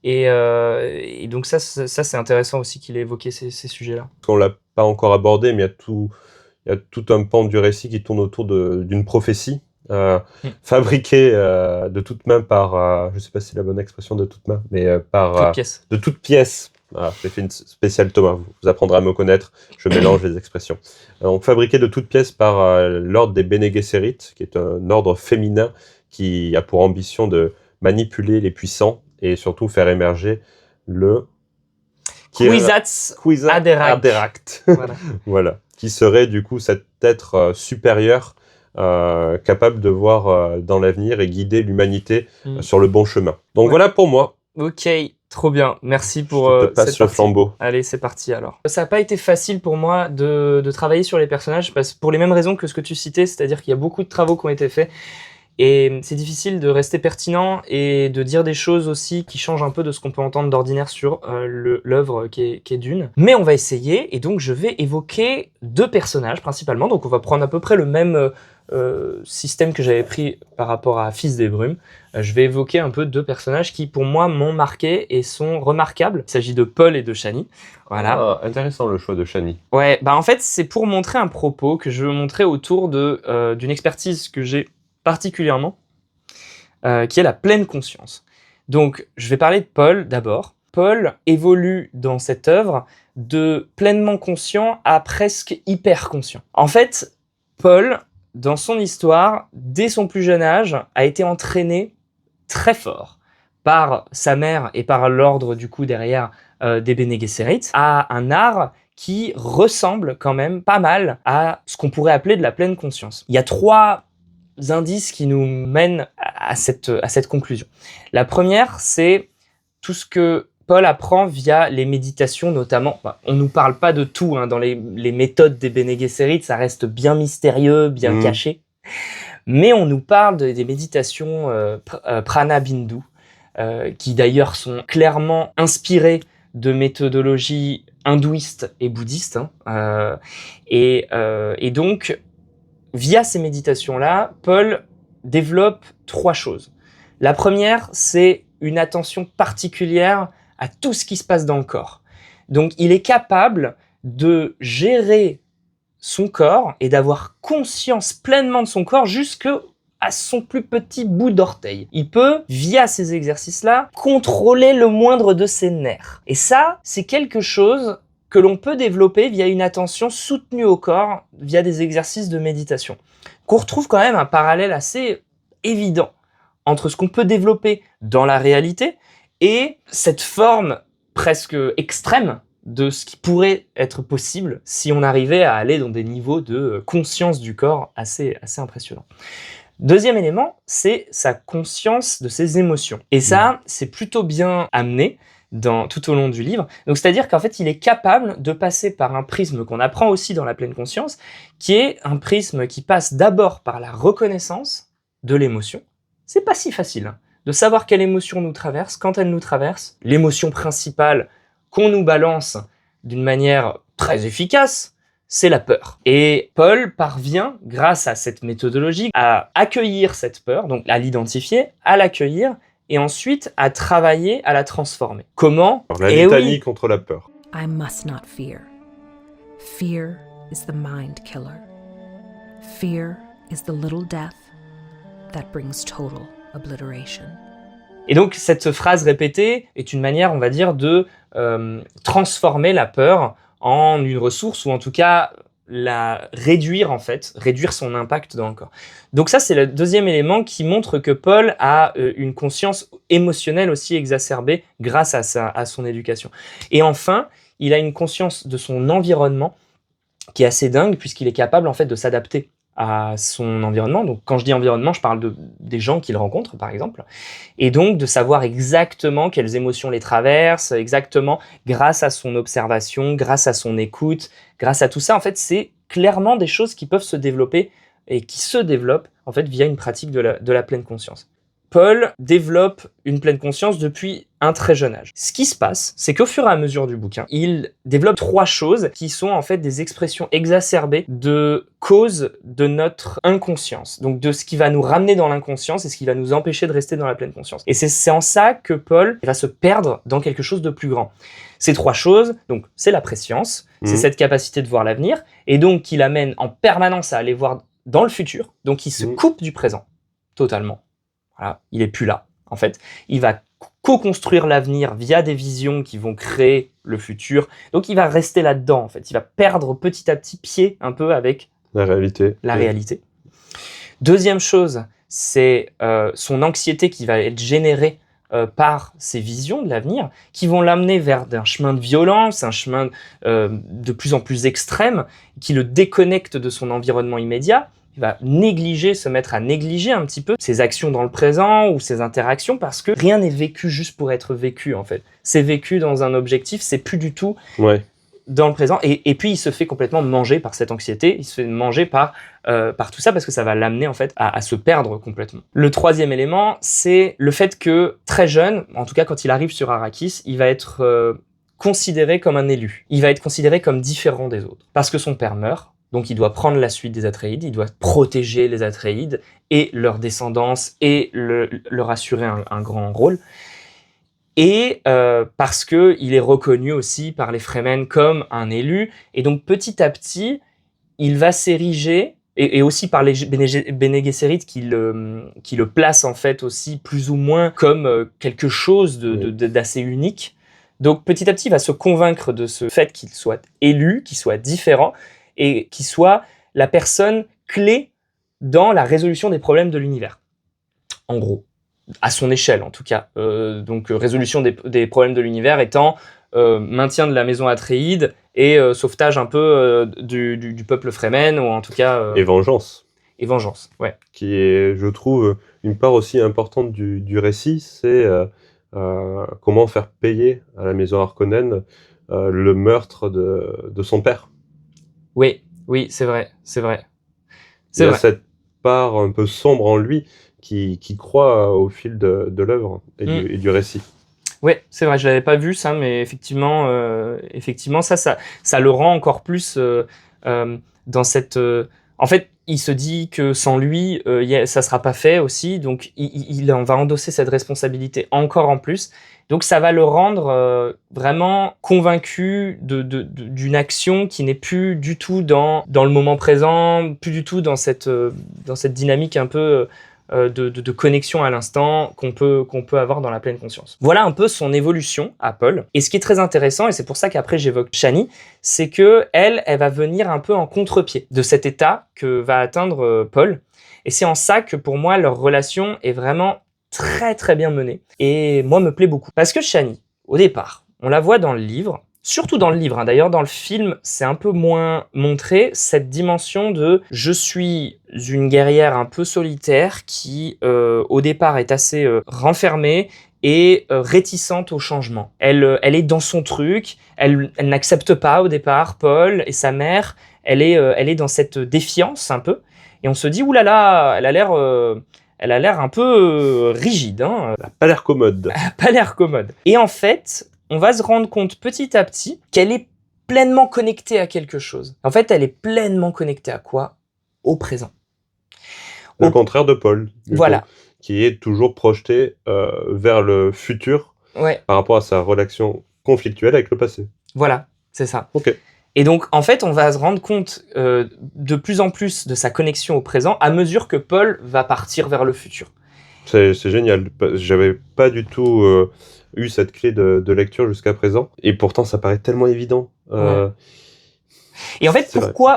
Et donc ça c'est intéressant aussi qu'il ait évoqué ces sujets-là. On l'a pas encore abordé, mais il y a tout un pan du récit qui tourne autour d'une prophétie fabriquée de toutes mains par, je sais pas si c'est la bonne expression de toutes mains, mais de toutes pièces. Voilà, j'ai fait une spéciale Thomas, vous apprendrez à me connaître, je mélange les expressions. Donc fabriquée de toutes pièces par l'ordre des Bene Gesserit, qui est un ordre féminin qui a pour ambition de manipuler les puissants et surtout faire émerger le Kwisatz Haderach. Voilà. Qui serait du coup cet être supérieur capable de voir dans l'avenir et guider l'humanité sur le bon chemin. Donc voilà pour moi. Ok, trop bien. Merci pour je te passe le flambeau. Allez, c'est parti alors. Ça n'a pas été facile pour moi de travailler sur les personnages pour les mêmes raisons que ce que tu citais, c'est-à-dire qu'il y a beaucoup de travaux qui ont été faits. Et c'est difficile de rester pertinent et de dire des choses aussi qui changent un peu de ce qu'on peut entendre d'ordinaire sur l'œuvre qui est Dune. Mais on va essayer, et donc je vais évoquer 2 personnages principalement. Donc on va prendre à peu près le même système que j'avais pris par rapport à Fils des Brumes. Je vais évoquer un peu 2 personnages qui pour moi m'ont marqué et sont remarquables. Il s'agit de Paul et de Chani. Voilà. Intéressant le choix de Chani. Ouais, en fait c'est pour montrer un propos que je veux montrer autour d'une expertise que j'ai particulièrement, qui est la pleine conscience. Donc, je vais parler de Paul d'abord. Paul évolue dans cette œuvre de pleinement conscient à presque hyper conscient. En fait, Paul, dans son histoire, dès son plus jeune âge, a été entraîné très fort par sa mère et par l'ordre du coup derrière des Bene Gesserit à un art qui ressemble quand même pas mal à ce qu'on pourrait appeler de la pleine conscience. Il y a 3 indices qui nous mènent à cette conclusion. La première, c'est tout ce que Paul apprend via les méditations notamment. On nous parle pas de tout dans les méthodes des Bene Gesserit, ça reste bien mystérieux, bien caché. Mais on nous parle des méditations Prana Bindu, qui d'ailleurs sont clairement inspirées de méthodologies hindouistes et bouddhistes. Et donc, via ces méditations-là, Paul développe 3 choses. La première, c'est une attention particulière à tout ce qui se passe dans le corps. Donc il est capable de gérer son corps et d'avoir conscience pleinement de son corps jusqu'à son plus petit bout d'orteil. Il peut, via ces exercices-là, contrôler le moindre de ses nerfs. Et ça, c'est quelque chose que l'on peut développer via une attention soutenue au corps, via des exercices de méditation. Qu'on retrouve quand même un parallèle assez évident entre ce qu'on peut développer dans la réalité et cette forme presque extrême de ce qui pourrait être possible si on arrivait à aller dans des niveaux de conscience du corps assez impressionnants. Deuxième élément, c'est sa conscience de ses émotions. Et ça, c'est plutôt bien amené tout au long du livre. Donc, c'est-à-dire qu'en fait, il est capable de passer par un prisme qu'on apprend aussi dans la pleine conscience, qui est un prisme qui passe d'abord par la reconnaissance de l'émotion. C'est pas si facile de savoir quelle émotion nous traverse, quand elle nous traverse. L'émotion principale qu'on nous balance d'une manière très efficace, c'est la peur. Et Paul parvient, grâce à cette méthodologie, à accueillir cette peur, donc à l'identifier, à l'accueillir, et ensuite à travailler à la transformer. Comment ? Alors, la litanie contre la peur. I must not fear. Fear is the mind killer. Fear is the little death that brings total obliteration. Et donc cette phrase répétée est une manière, on va dire, de transformer la peur en une ressource, ou en tout cas la réduire en fait, réduire son impact dans le corps. Donc ça, c'est le deuxième élément qui montre que Paul a une conscience émotionnelle aussi exacerbée grâce à son éducation. Et enfin, il a une conscience de son environnement qui est assez dingue, puisqu'il est capable en fait de s'adapter à son environnement. Donc quand je dis environnement, je parle des gens qu'il rencontre par exemple, et donc de savoir exactement quelles émotions les traversent, exactement grâce à son observation, grâce à son écoute, grâce à tout ça, en fait c'est clairement des choses qui peuvent se développer et qui se développent en fait via une pratique de la pleine conscience. Paul développe une pleine conscience depuis un très jeune âge. Ce qui se passe, c'est qu'au fur et à mesure du bouquin, il développe 3 choses qui sont en fait des expressions exacerbées de causes de notre inconscience. Donc de ce qui va nous ramener dans l'inconscience et ce qui va nous empêcher de rester dans la pleine conscience. Et c'est en ça que Paul va se perdre dans quelque chose de plus grand. Ces 3 choses, donc c'est la préscience, c'est cette capacité de voir l'avenir, et donc qui l'amène en permanence à aller voir dans le futur, donc il se coupe du présent, totalement. Voilà, il est plus là, en fait. Il va co-construire l'avenir via des visions qui vont créer le futur. Donc, il va rester là-dedans, en fait. Il va perdre petit à petit pied un peu avec la réalité. Deuxième chose, c'est son anxiété qui va être générée par ces visions de l'avenir, qui vont l'amener vers un chemin de violence, un chemin de plus en plus extrême, qui le déconnecte de son environnement immédiat. Il va se mettre à négliger un petit peu ses actions dans le présent ou ses interactions, parce que rien n'est vécu juste pour être vécu, en fait. C'est vécu dans un objectif, c'est plus du tout dans le présent. Et puis, il se fait complètement manger par cette anxiété, il se fait manger par tout ça, parce que ça va l'amener, en fait, à se perdre complètement. Le troisième élément, c'est le fait que, très jeune, en tout cas quand il arrive sur Arrakis, il va être considéré comme un élu. Il va être considéré comme différent des autres, parce que son père meurt. Donc il doit prendre la suite des Atréides, il doit protéger les Atréides et leur descendance et leur assurer un grand rôle. Et parce qu'il est reconnu aussi par les Fremen comme un élu. Et donc petit à petit, il va s'ériger, et aussi par les Bene Gesserit qui le placent en fait aussi plus ou moins comme quelque chose d'assez unique. Donc petit à petit, il va se convaincre de ce fait qu'il soit élu, qu'il soit différent, et qui soit la personne clé dans la résolution des problèmes de l'univers. En gros, à son échelle en tout cas. Donc résolution des problèmes de l'univers étant maintien de la maison Atréide et sauvetage un peu du peuple Fremen, ou en tout cas... Et vengeance. Et vengeance, ouais. Qui est, je trouve, une part aussi importante du récit, c'est comment faire payer à la maison Harkonnen le meurtre de son père. Oui, c'est vrai. Il y a cette part un peu sombre en lui qui croît au fil de l'œuvre et du récit. Oui, c'est vrai, je l'avais pas vu ça, mais effectivement ça le rend encore plus dans cette... En fait, il se dit que sans lui, ça sera pas fait aussi, donc on va endosser cette responsabilité encore en plus. Donc ça va le rendre vraiment convaincu d'une action qui n'est plus du tout dans le moment présent, plus du tout dans cette dynamique un peu de connexion à l'instant qu'on peut avoir dans la pleine conscience. Voilà un peu son évolution à Paul. Et ce qui est très intéressant, et c'est pour ça qu'après j'évoque Shani, c'est que elle va venir un peu en contre-pied de cet état que va atteindre Paul. Et c'est en ça que pour moi leur relation est vraiment très très bien menée et moi me plaît beaucoup. Parce que Shani, au départ, on la voit dans le livre, surtout dans le livre, d'ailleurs dans le film c'est un peu moins montré, cette dimension de je suis une guerrière un peu solitaire qui au départ est assez renfermée et réticente au changement. Elle est dans son truc, elle n'accepte pas au départ Paul et sa mère, elle est dans cette défiance un peu et on se dit oulala, elle a l'air un peu rigide. Hein. Elle a pas l'air commode. Elle a pas l'air commode. Et en fait, on va se rendre compte petit à petit qu'elle est pleinement connectée à quelque chose. En fait, elle est pleinement connectée à quoi ? Au présent. Au contraire de Paul. Voilà. Coup, qui est toujours projeté vers le futur par rapport à sa relation conflictuelle avec le passé. Voilà, c'est ça. Ok. Et donc, en fait, on va se rendre compte de plus en plus de sa connexion au présent à mesure que Paul va partir vers le futur. C'est génial. J'avais pas du tout eu cette clé de lecture jusqu'à présent. Et pourtant, ça paraît tellement évident. Ouais. Et en fait,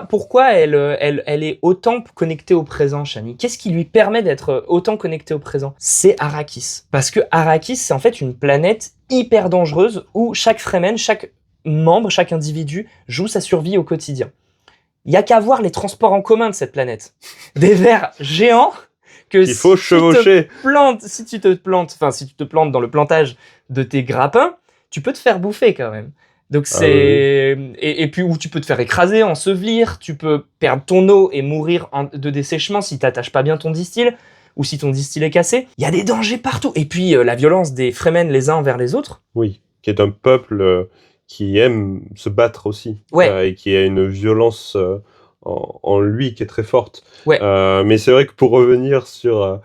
pourquoi elle est autant connectée au présent, Shani ? Qu'est-ce qui lui permet d'être autant connectée au présent ? C'est Arrakis. Parce que Arrakis, c'est en fait une planète hyper dangereuse où chaque Fremen, chaque membre, chaque individu joue sa survie au quotidien. Il y a qu'à voir les transports en commun de cette planète. Des vers géants que il faut chevaucher. Si tu te plantes dans le plantage de tes grappins, tu peux te faire bouffer quand même. Donc c'est et puis où tu peux te faire écraser, ensevelir, tu peux perdre ton eau et mourir de dessèchement si t'attaches pas bien ton distil ou si ton distil est cassé. Il y a des dangers partout. Et puis la violence des Fremen les uns envers les autres. Oui, qui est un peuple qui aime se battre aussi, et qui a une violence en lui qui est très forte. Ouais. Mais c'est vrai que pour revenir sur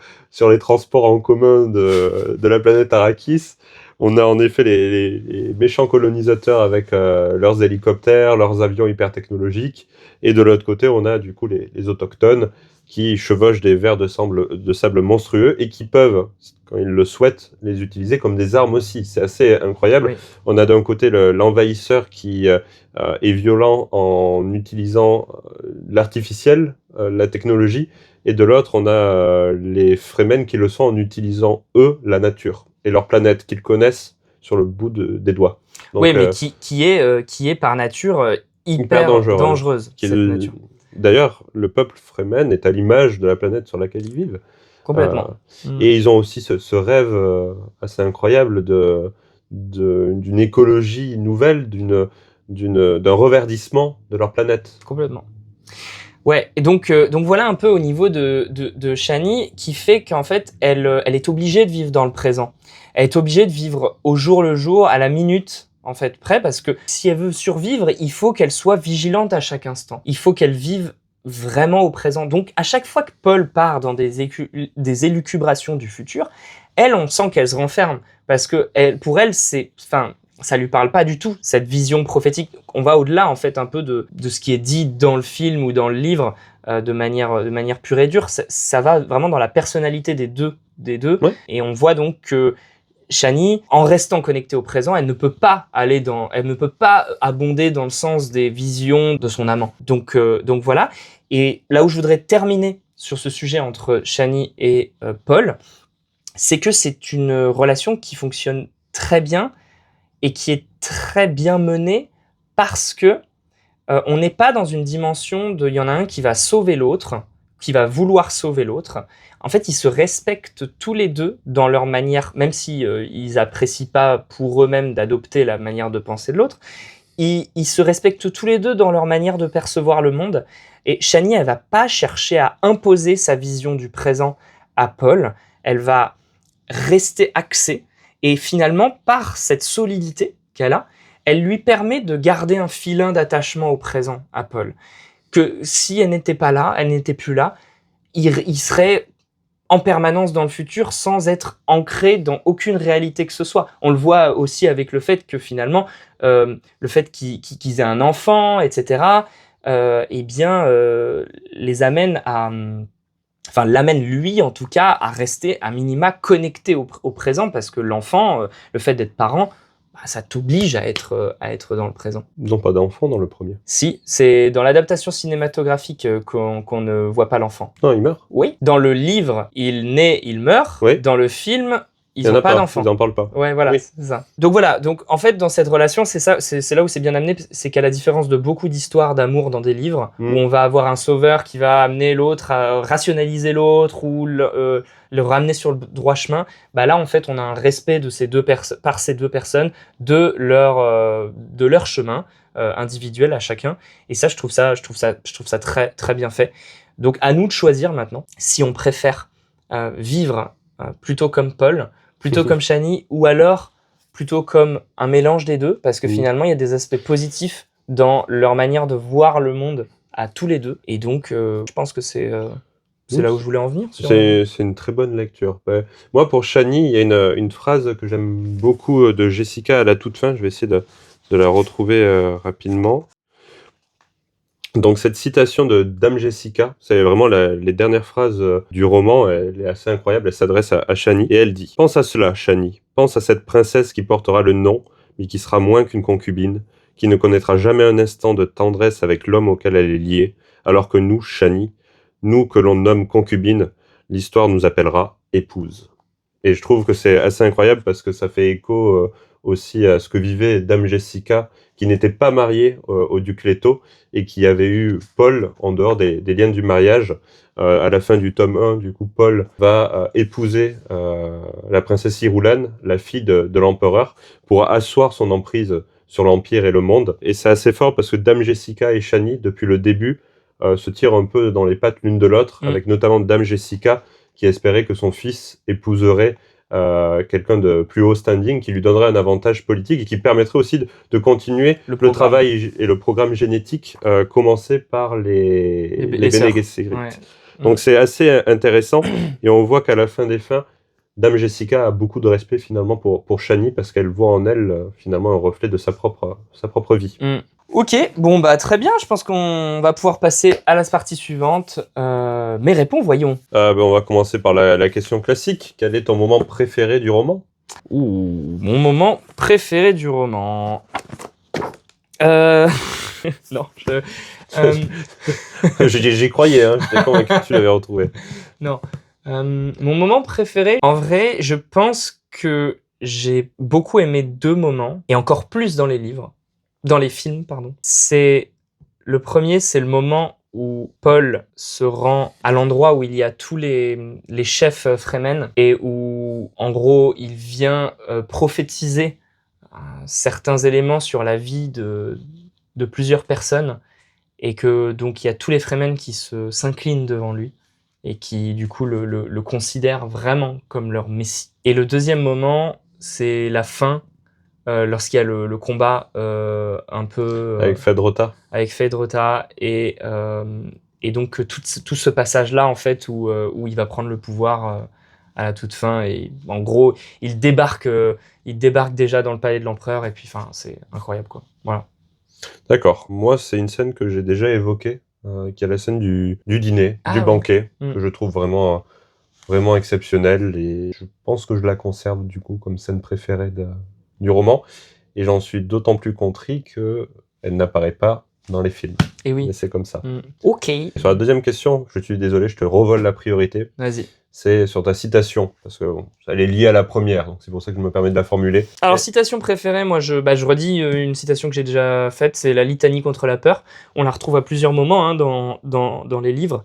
les transports en commun de la planète Arrakis, on a en effet les méchants colonisateurs avec leurs hélicoptères, leurs avions hyper technologiques, et de l'autre côté, on a du coup les autochtones qui chevauchent des vers de sable monstrueux et qui peuvent, quand ils le souhaitent, les utiliser comme des armes aussi. C'est assez incroyable. Oui. On a d'un côté l'envahisseur qui est violent en utilisant l'artificiel, la technologie, et de l'autre, on a les Fremen qui le sont en utilisant, eux, la nature et leur planète qu'ils connaissent sur le bout des doigts. Donc, oui, mais qui est par nature hyper dangereuse. Cette nature. D'ailleurs, le peuple Fremen est à l'image de la planète sur laquelle ils vivent. Complètement. Et ils ont aussi ce rêve assez incroyable d'une écologie nouvelle, d'un reverdissement de leur planète. Complètement. Ouais, et donc voilà un peu au niveau de Shani qui fait qu'en fait elle est obligée de vivre dans le présent. Elle est obligée de vivre au jour le jour, à la minute en fait près, parce que si elle veut survivre, il faut qu'elle soit vigilante à chaque instant. Il faut qu'elle vive vraiment au présent. Donc à chaque fois que Paul part dans des élucubrations du futur, elle, on sent qu'elle se renferme parce que pour elle ça lui parle pas du tout, cette vision prophétique. On va au-delà, en fait, un peu de ce qui est dit dans le film ou dans le livre, de manière pure et dure. Ça va vraiment dans la personnalité des deux. Ouais. Et on voit donc que Shani, en restant connectée au présent, elle ne peut pas abonder dans le sens des visions de son amant. Donc voilà. Et là où je voudrais terminer sur ce sujet entre Shani et Paul, c'est que c'est une relation qui fonctionne très bien et qui est très bien menée parce que on n'est pas dans une dimension de il y en a un qui va sauver l'autre, qui va vouloir sauver l'autre. En fait, ils se respectent tous les deux dans leur manière, même si ils apprécient pas pour eux-mêmes d'adopter la manière de penser de l'autre, ils se respectent tous les deux dans leur manière de percevoir le monde. Et Shani, elle va pas chercher à imposer sa vision du présent à Paul, elle va rester axée. Et finalement, par cette solidité qu'elle a, elle lui permet de garder un filin d'attachement au présent à Paul. que si elle n'était pas là, elle n'était plus là, il serait en permanence dans le futur sans être ancré dans aucune réalité que ce soit. On le voit aussi avec le fait que finalement, le fait qu'ils aient un enfant, etc., les amène à... Enfin, l'amène lui, en tout cas, à rester à minima connecté au présent, parce que l'enfant, le fait d'être parent, ça t'oblige à être dans le présent. Ils n'ont pas d'enfant dans le premier. Si, c'est dans l'adaptation cinématographique qu'on ne voit pas l'enfant. Non, il meurt. Oui. Dans le livre, il naît, il meurt. Oui. Dans le film, Il ils y en n'ont a pas d'enfant. Ils n'en parlent pas. Ouais, voilà, Oui. c'est ça. Donc voilà, donc en fait, dans cette relation, c'est ça, c'est là où c'est bien amené, c'est qu'à la différence de beaucoup d'histoires d'amour dans des livres, où on va avoir un sauveur qui va amener l'autre à rationaliser l'autre ou le ramener sur le droit chemin, bah là, en fait, on a un respect de par ces deux personnes, de leur chemin individuel à chacun. Et ça, je trouve ça très, très bien fait. Donc, à nous de choisir maintenant si on préfère vivre plutôt comme Paul, plutôt comme Shani, ou alors plutôt comme un mélange des deux, parce que finalement, il y a des aspects positifs dans leur manière de voir le monde à tous les deux. Et donc, je pense que c'est là où je voulais en venir. C'est une très bonne lecture. Moi, pour Shani, il y a une phrase que j'aime beaucoup de Jessica à la toute fin. Je vais essayer de la retrouver rapidement. Donc cette citation de Dame Jessica, c'est vraiment les dernières phrases du roman, elle est assez incroyable, elle s'adresse à Shani et elle dit « Pense à cela, Shani, pense à cette princesse qui portera le nom, mais qui sera moins qu'une concubine, qui ne connaîtra jamais un instant de tendresse avec l'homme auquel elle est liée, alors que nous, Shani, nous que l'on nomme concubine, l'histoire nous appellera épouse. » Et je trouve que c'est assez incroyable parce que ça fait écho aussi à ce que vivait Dame Jessica, qui n'était pas mariée au duc Leto et qui avait eu Paul en dehors des liens du mariage. À la fin du tome 1, du coup, Paul va épouser la princesse Irulan, la fille de l'empereur, pour asseoir son emprise sur l'Empire et le monde. Et c'est assez fort parce que Dame Jessica et Shani, depuis le début, se tirent un peu dans les pattes l'une de l'autre, avec notamment Dame Jessica qui espérait que son fils épouserait quelqu'un de plus haut standing qui lui donnerait un avantage politique et qui permettrait aussi de continuer le travail et le programme génétique commencé par les Bene Gesserit. Ouais. Donc c'est assez intéressant et on voit qu'à la fin des fins, Dame Jessica a beaucoup de respect finalement pour Shani parce qu'elle voit en elle finalement un reflet de sa propre vie. Ok, bon bah très bien, je pense qu'on va pouvoir passer à la partie suivante. Mais réponds, voyons. On va commencer par la question classique. Quel est ton moment préféré du roman ? Mon moment préféré du roman... non, J'y croyais, hein, j'étais convaincu que tu l'avais retrouvé. Non. Mon moment préféré, en vrai, je pense que j'ai beaucoup aimé deux moments, et encore plus dans les films, pardon. Le premier, c'est le moment où Paul se rend à l'endroit où il y a tous les chefs Fremen, et où, en gros, il vient prophétiser certains éléments sur la vie de plusieurs personnes, et que donc il y a tous les Fremen qui s'inclinent devant lui, et qui, du coup, le considèrent vraiment comme leur messie. Et le deuxième moment, c'est la fin, lorsqu'il y a le combat un peu... avec Feyd-Rautha. Avec Feyd-Rautha, et donc tout ce passage-là, en fait, où il va prendre le pouvoir à la toute fin, et en gros, il débarque déjà dans le palais de l'empereur, et puis, enfin, c'est incroyable, quoi. Voilà. D'accord. Moi, c'est une scène que j'ai déjà évoquée, qui est la scène du dîner, du banquet, que je trouve vraiment, vraiment exceptionnelle, et je pense que je la conserve, du coup, comme scène préférée du roman, et j'en suis d'autant plus contrit qu'elle n'apparaît pas dans les films. Et oui. Mais c'est comme ça. Ok. Sur la deuxième question, je suis désolé, je te revole la priorité. Vas-y. C'est sur ta citation, parce que elle est liée à la première, donc c'est pour ça que je me permets de la formuler. Alors, citation préférée, moi, je redis une citation que j'ai déjà faite, c'est la litanie contre la peur. On la retrouve à plusieurs moments hein, dans les livres.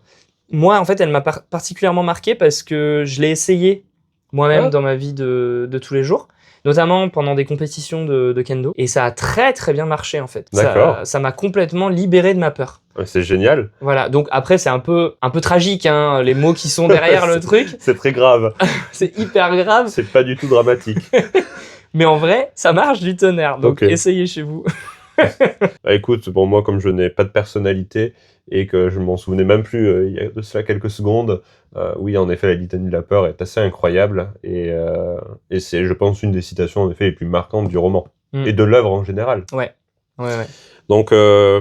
Moi, en fait, elle m'a particulièrement marqué parce que je l'ai essayé moi-même dans ma vie de tous les jours, notamment pendant des compétitions de kendo, et ça a très très bien marché en fait. D'accord. Ça m'a complètement libéré de ma peur. C'est génial. Voilà, donc après c'est un peu tragique, hein, les mots qui sont derrière le truc. C'est très grave. C'est hyper grave. C'est pas du tout dramatique. Mais en vrai, ça marche du tonnerre, donc essayez chez vous. Bah, écoute, bon, moi, comme je n'ai pas de personnalité et que je m'en souvenais même plus il y a de cela quelques secondes, oui, en effet, la litanie de la peur est assez incroyable et c'est, je pense, une des citations, en effet, les plus marquantes du roman et de l'œuvre en général. Ouais. Donc,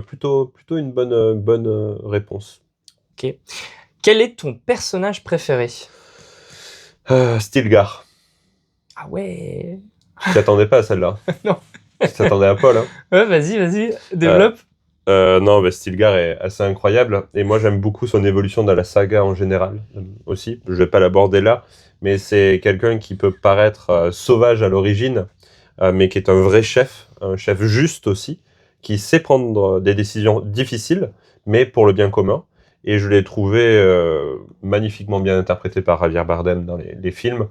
plutôt une bonne réponse. Ok. Quel est ton personnage préféré? Stilgar. Ah ouais. Tu t'attendais pas à celle-là? Non. Tu t'attendais à Paul, hein? Ouais, vas-y, développe. Non, mais Stilgar est assez incroyable et moi j'aime beaucoup son évolution dans la saga en général aussi. Je vais pas l'aborder là, mais c'est quelqu'un qui peut paraître sauvage à l'origine, mais qui est un vrai chef, un chef juste aussi, qui sait prendre des décisions difficiles, mais pour le bien commun. Et je l'ai trouvé magnifiquement bien interprété par Javier Bardem dans les films,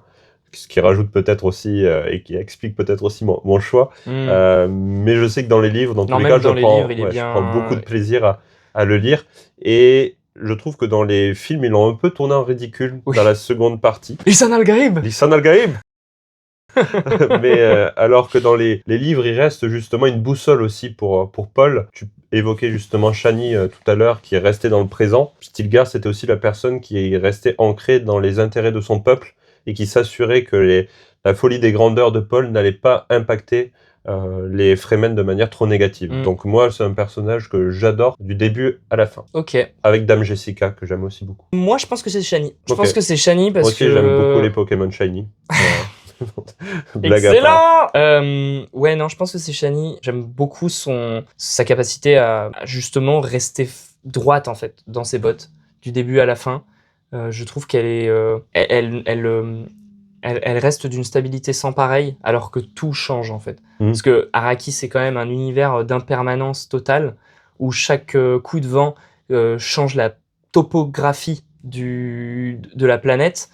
ce qui rajoute peut-être aussi et qui explique peut-être aussi mon choix. Mais je sais que dans les livres, dans tous les cas, je prends beaucoup de plaisir à le lire. Et je trouve que dans les films, ils l'ont un peu tourné en ridicule dans la seconde partie. Lisan al-Gaib. Lisan al-Gaib. Mais alors que dans les livres, il reste justement une boussole aussi pour Paul. Tu évoquais justement Chani tout à l'heure, qui est resté dans le présent. Stilgar, c'était aussi la personne qui est restée ancrée dans les intérêts de son peuple et qui s'assurait que la folie des grandeurs de Paul n'allait pas impacter les Fremen de manière trop négative. Donc moi, c'est un personnage que j'adore du début à la fin. Ok. Avec Dame Jessica, que j'aime aussi beaucoup. Moi, je pense que c'est Chani. Je Ok. pense que c'est Chani parce Moi aussi, que... j'aime beaucoup les Pokémon Shiny. Blague à part. Excellent. Ouais, non, je pense que c'est Chani. J'aime beaucoup sa capacité à justement rester droite, en fait, dans ses bottes, du début à la fin. Je trouve qu'elle est... Elle reste d'une stabilité sans pareil, alors que tout change, en fait. Parce que Arrakis, c'est quand même un univers d'impermanence totale, où chaque coup de vent change la topographie de la planète,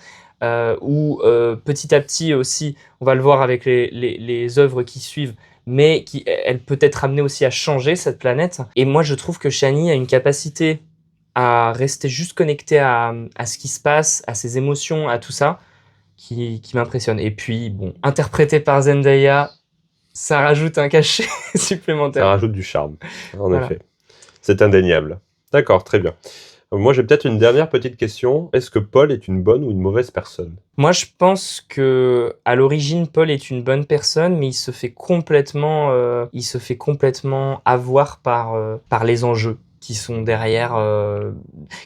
où petit à petit aussi, on va le voir avec les œuvres qui suivent, mais elle peut être amenée aussi à changer cette planète. Et moi, je trouve que Chani a une capacité à rester juste connectée à ce qui se passe, à ses émotions, à tout ça, qui m'impressionne. Et puis, bon, interprété par Zendaya, ça rajoute un cachet supplémentaire. Ça rajoute du charme, en effet. C'est indéniable. D'accord, très bien. Moi, j'ai peut-être une dernière petite question. Est-ce que Paul est une bonne ou une mauvaise personne? Moi, je pense que à l'origine, Paul est une bonne personne, mais il se fait complètement avoir par les enjeux qui sont derrière,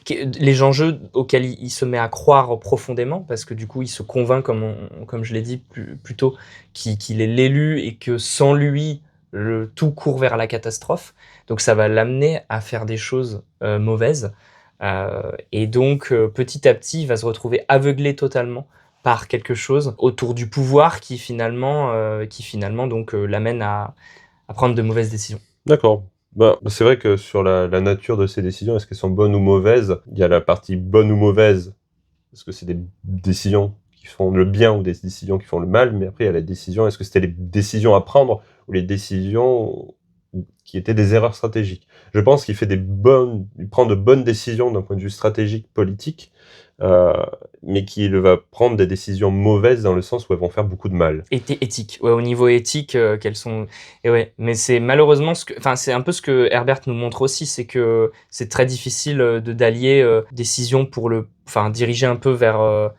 les enjeux auxquels il se met à croire profondément, parce que du coup, il se convainc, comme je l'ai dit plus tôt, qu'il est l'élu et que sans lui, tout court vers la catastrophe. Donc, ça va l'amener à faire des choses mauvaises. Et donc, petit à petit, il va se retrouver aveuglé totalement par quelque chose autour du pouvoir qui finalement donc l'amène à prendre de mauvaises décisions. D'accord. Bah, c'est vrai que sur la nature de ces décisions, est-ce qu'elles sont bonnes ou mauvaises? Il y a la partie bonne ou mauvaise, parce que c'est des décisions qui font le bien ou des décisions qui font le mal, mais après il y a la décision, est-ce que c'était les décisions à prendre ou les décisions qui étaient des erreurs stratégiques? Je pense qu'il prend de bonnes décisions d'un point de vue stratégique, politique, mais qu'il va prendre des décisions mauvaises dans le sens où elles vont faire beaucoup de mal. Éthique, ouais, au niveau éthique, quelles sont... Et ouais, mais c'est malheureusement c'est un peu ce que Herbert nous montre aussi, c'est que c'est très difficile d'allier décisions pour diriger un peu vers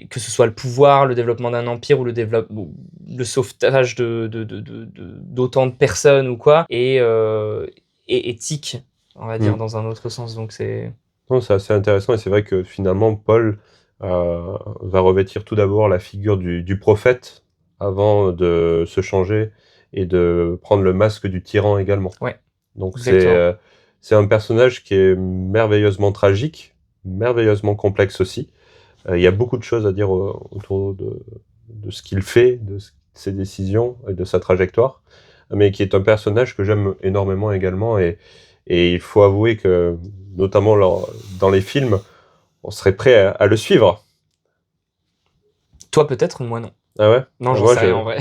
que ce soit le pouvoir, le développement d'un empire ou le sauvetage d'autant de personnes ou quoi, et éthique, on va dire, dans un autre sens. Donc c'est... Non, c'est assez intéressant et c'est vrai que finalement Paul va revêtir tout d'abord la figure du prophète avant de se changer et de prendre le masque du tyran également. Ouais. Donc c'est un personnage qui est merveilleusement tragique, merveilleusement complexe aussi. Il y a beaucoup de choses à dire autour de ce qu'il fait, de ses décisions et de sa trajectoire, mais qui est un personnage que j'aime énormément également et il faut avouer que, notamment dans les films, on serait prêt à le suivre. Toi peut-être, moi non. Ah ouais? Non, j'en sais rien en vrai.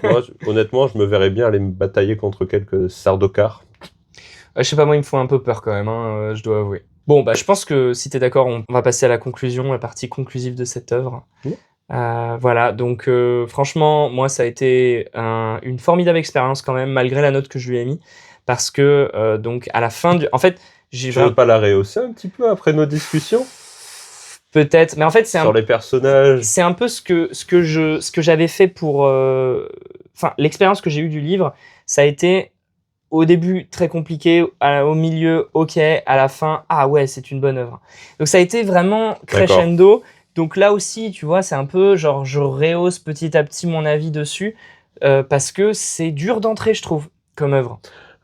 Moi, honnêtement, je me verrais bien aller me batailler contre quelques Sardaukar. Je sais pas, moi, il me font un peu peur quand même, je dois avouer. Bon, bah, je pense que si t'es d'accord, on va passer à la conclusion, la partie conclusive de cette œuvre. Voilà, donc franchement, moi, ça a été une formidable expérience quand même, malgré la note que je lui ai mis, parce que donc à la fin du... En fait, j'ai Tu veux pas la rehausser un petit peu après nos discussions peut-être, mais en fait, sur les personnages? c'est un peu ce que j'avais fait pour... Enfin, l'expérience que j'ai eue du livre, ça a été au début très compliqué, au milieu ok, à la fin ah ouais, c'est une bonne œuvre. Donc ça a été vraiment crescendo. Donc là aussi, tu vois, c'est un peu genre je rehausse petit à petit mon avis dessus parce que c'est dur d'entrer, je trouve, comme œuvre.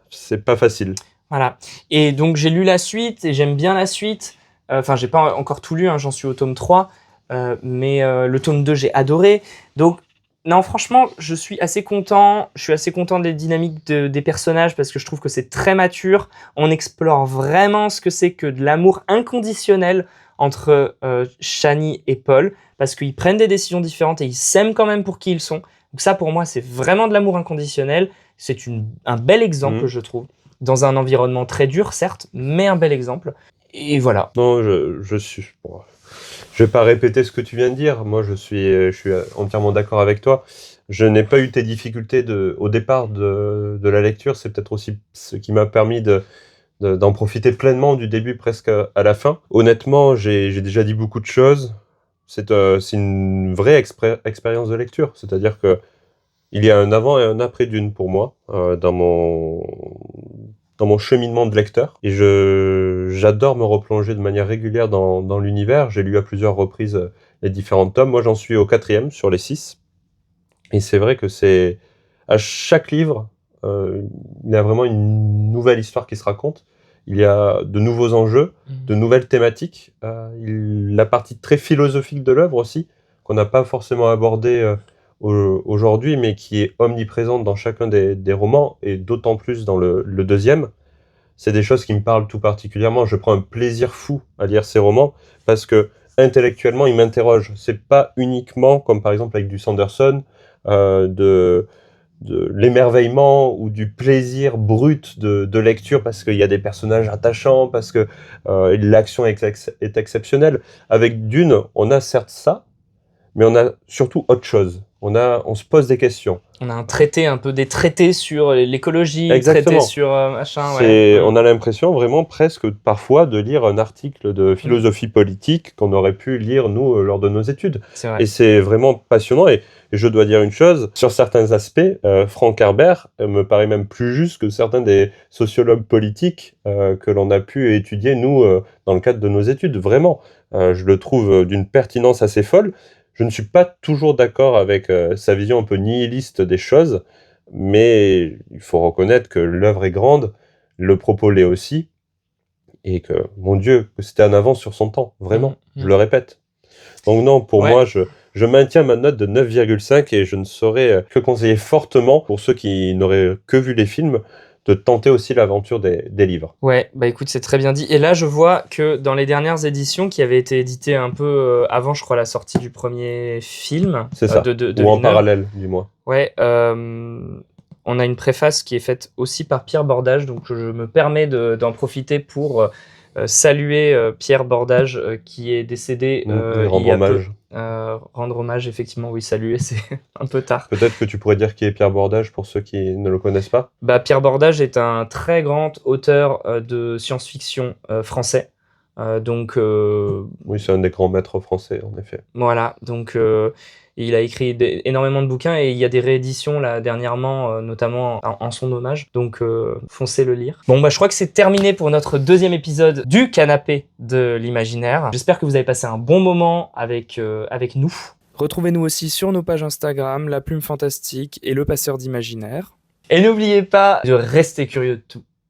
C'est pas facile. Voilà. Et donc j'ai lu la suite et j'aime bien la suite. Enfin, j'ai pas encore tout lu, hein, j'en suis au tome 3. Mais le tome 2, j'ai adoré. Donc, non, franchement, je suis assez content. Je suis assez content des dynamiques des personnages parce que je trouve que c'est très mature. On explore vraiment ce que c'est que de l'amour inconditionnel entre Shani et Paul parce qu'ils prennent des décisions différentes et ils s'aiment quand même pour qui ils sont. Donc ça, pour moi, c'est vraiment de l'amour inconditionnel. C'est un bel exemple, je trouve. Dans un environnement très dur, certes, mais un bel exemple. Et voilà. Non, je suis... Bon, je vais pas répéter ce que tu viens de dire. Moi, je suis entièrement d'accord avec toi. Je n'ai pas eu tes difficultés au départ de la lecture. C'est peut-être aussi ce qui m'a permis d'en profiter pleinement du début presque à la fin. Honnêtement, j'ai déjà dit beaucoup de choses. C'est une vraie expérience de lecture. C'est-à-dire que il y a un avant et un après Dune pour moi dans mon cheminement de lecteur. Et j'adore me replonger de manière régulière dans l'univers. J'ai lu à plusieurs reprises les différents tomes. Moi, j'en suis au 4e sur les 6. Et c'est vrai que c'est... À chaque livre, il y a vraiment une nouvelle histoire qui se raconte. Il y a de nouveaux enjeux, de nouvelles thématiques. La partie très philosophique de l'œuvre aussi, qu'on n'a pas forcément abordée aujourd'hui, mais qui est omniprésente dans chacun des romans, et d'autant plus dans le deuxième. C'est des choses qui me parlent tout particulièrement. Je prends un plaisir fou à lire ces romans, parce que intellectuellement, ils m'interrogent. C'est pas uniquement, comme par exemple avec du Sanderson, de l'émerveillement ou du plaisir brut de lecture parce qu'il y a des personnages attachants, parce que l'action est exceptionnelle. Avec Dune, on a certes ça, mais on a surtout autre chose. On se pose des questions. On a des traités sur l'écologie, Exactement. traités sur machin. Ouais. On a l'impression vraiment presque parfois de lire un article de philosophie politique qu'on aurait pu lire nous lors de nos études. C'est vrai. Et c'est vraiment passionnant. Et je dois dire une chose, sur certains aspects, Frank Herbert me paraît même plus juste que certains des sociologues politiques que l'on a pu étudier nous dans le cadre de nos études. Vraiment, je le trouve d'une pertinence assez folle. Je ne suis pas toujours d'accord avec sa vision un peu nihiliste des choses, mais il faut reconnaître que l'œuvre est grande, le propos l'est aussi, et que, mon Dieu, que c'était en avance sur son temps, vraiment, je le répète. Donc non, pour moi, je maintiens ma note de 9,5 et je ne saurais que conseiller fortement, pour ceux qui n'auraient que vu les films, de tenter aussi l'aventure des livres. Ouais, bah écoute, c'est très bien dit. Et là, je vois que dans les dernières éditions, qui avaient été éditées un peu avant, je crois, la sortie du premier film. C'est ça, ou en parallèle, du moins. Ouais, on a une préface qui est faite aussi par Pierre Bordage, donc je me permets d'en profiter pour saluer Pierre Bordage qui est décédé rendre hommage. Rendre hommage, effectivement, oui, saluer, c'est un peu tard. Peut-être que tu pourrais dire qui est Pierre Bordage pour ceux qui ne le connaissent pas. Bah, Pierre Bordage est un très grand auteur de science-fiction français. Oui, c'est un des grands maîtres français, en effet. Voilà, donc il a écrit énormément de bouquins et il y a des rééditions là dernièrement, notamment en son hommage. Donc foncez le lire. Bon, bah je crois que c'est terminé pour notre deuxième épisode du canapé de l'imaginaire. J'espère que vous avez passé un bon moment avec nous. Retrouvez-nous aussi sur nos pages Instagram, La Plume Fantastique et Le Passeur d'Imaginaire. Et n'oubliez pas de rester curieux de tout.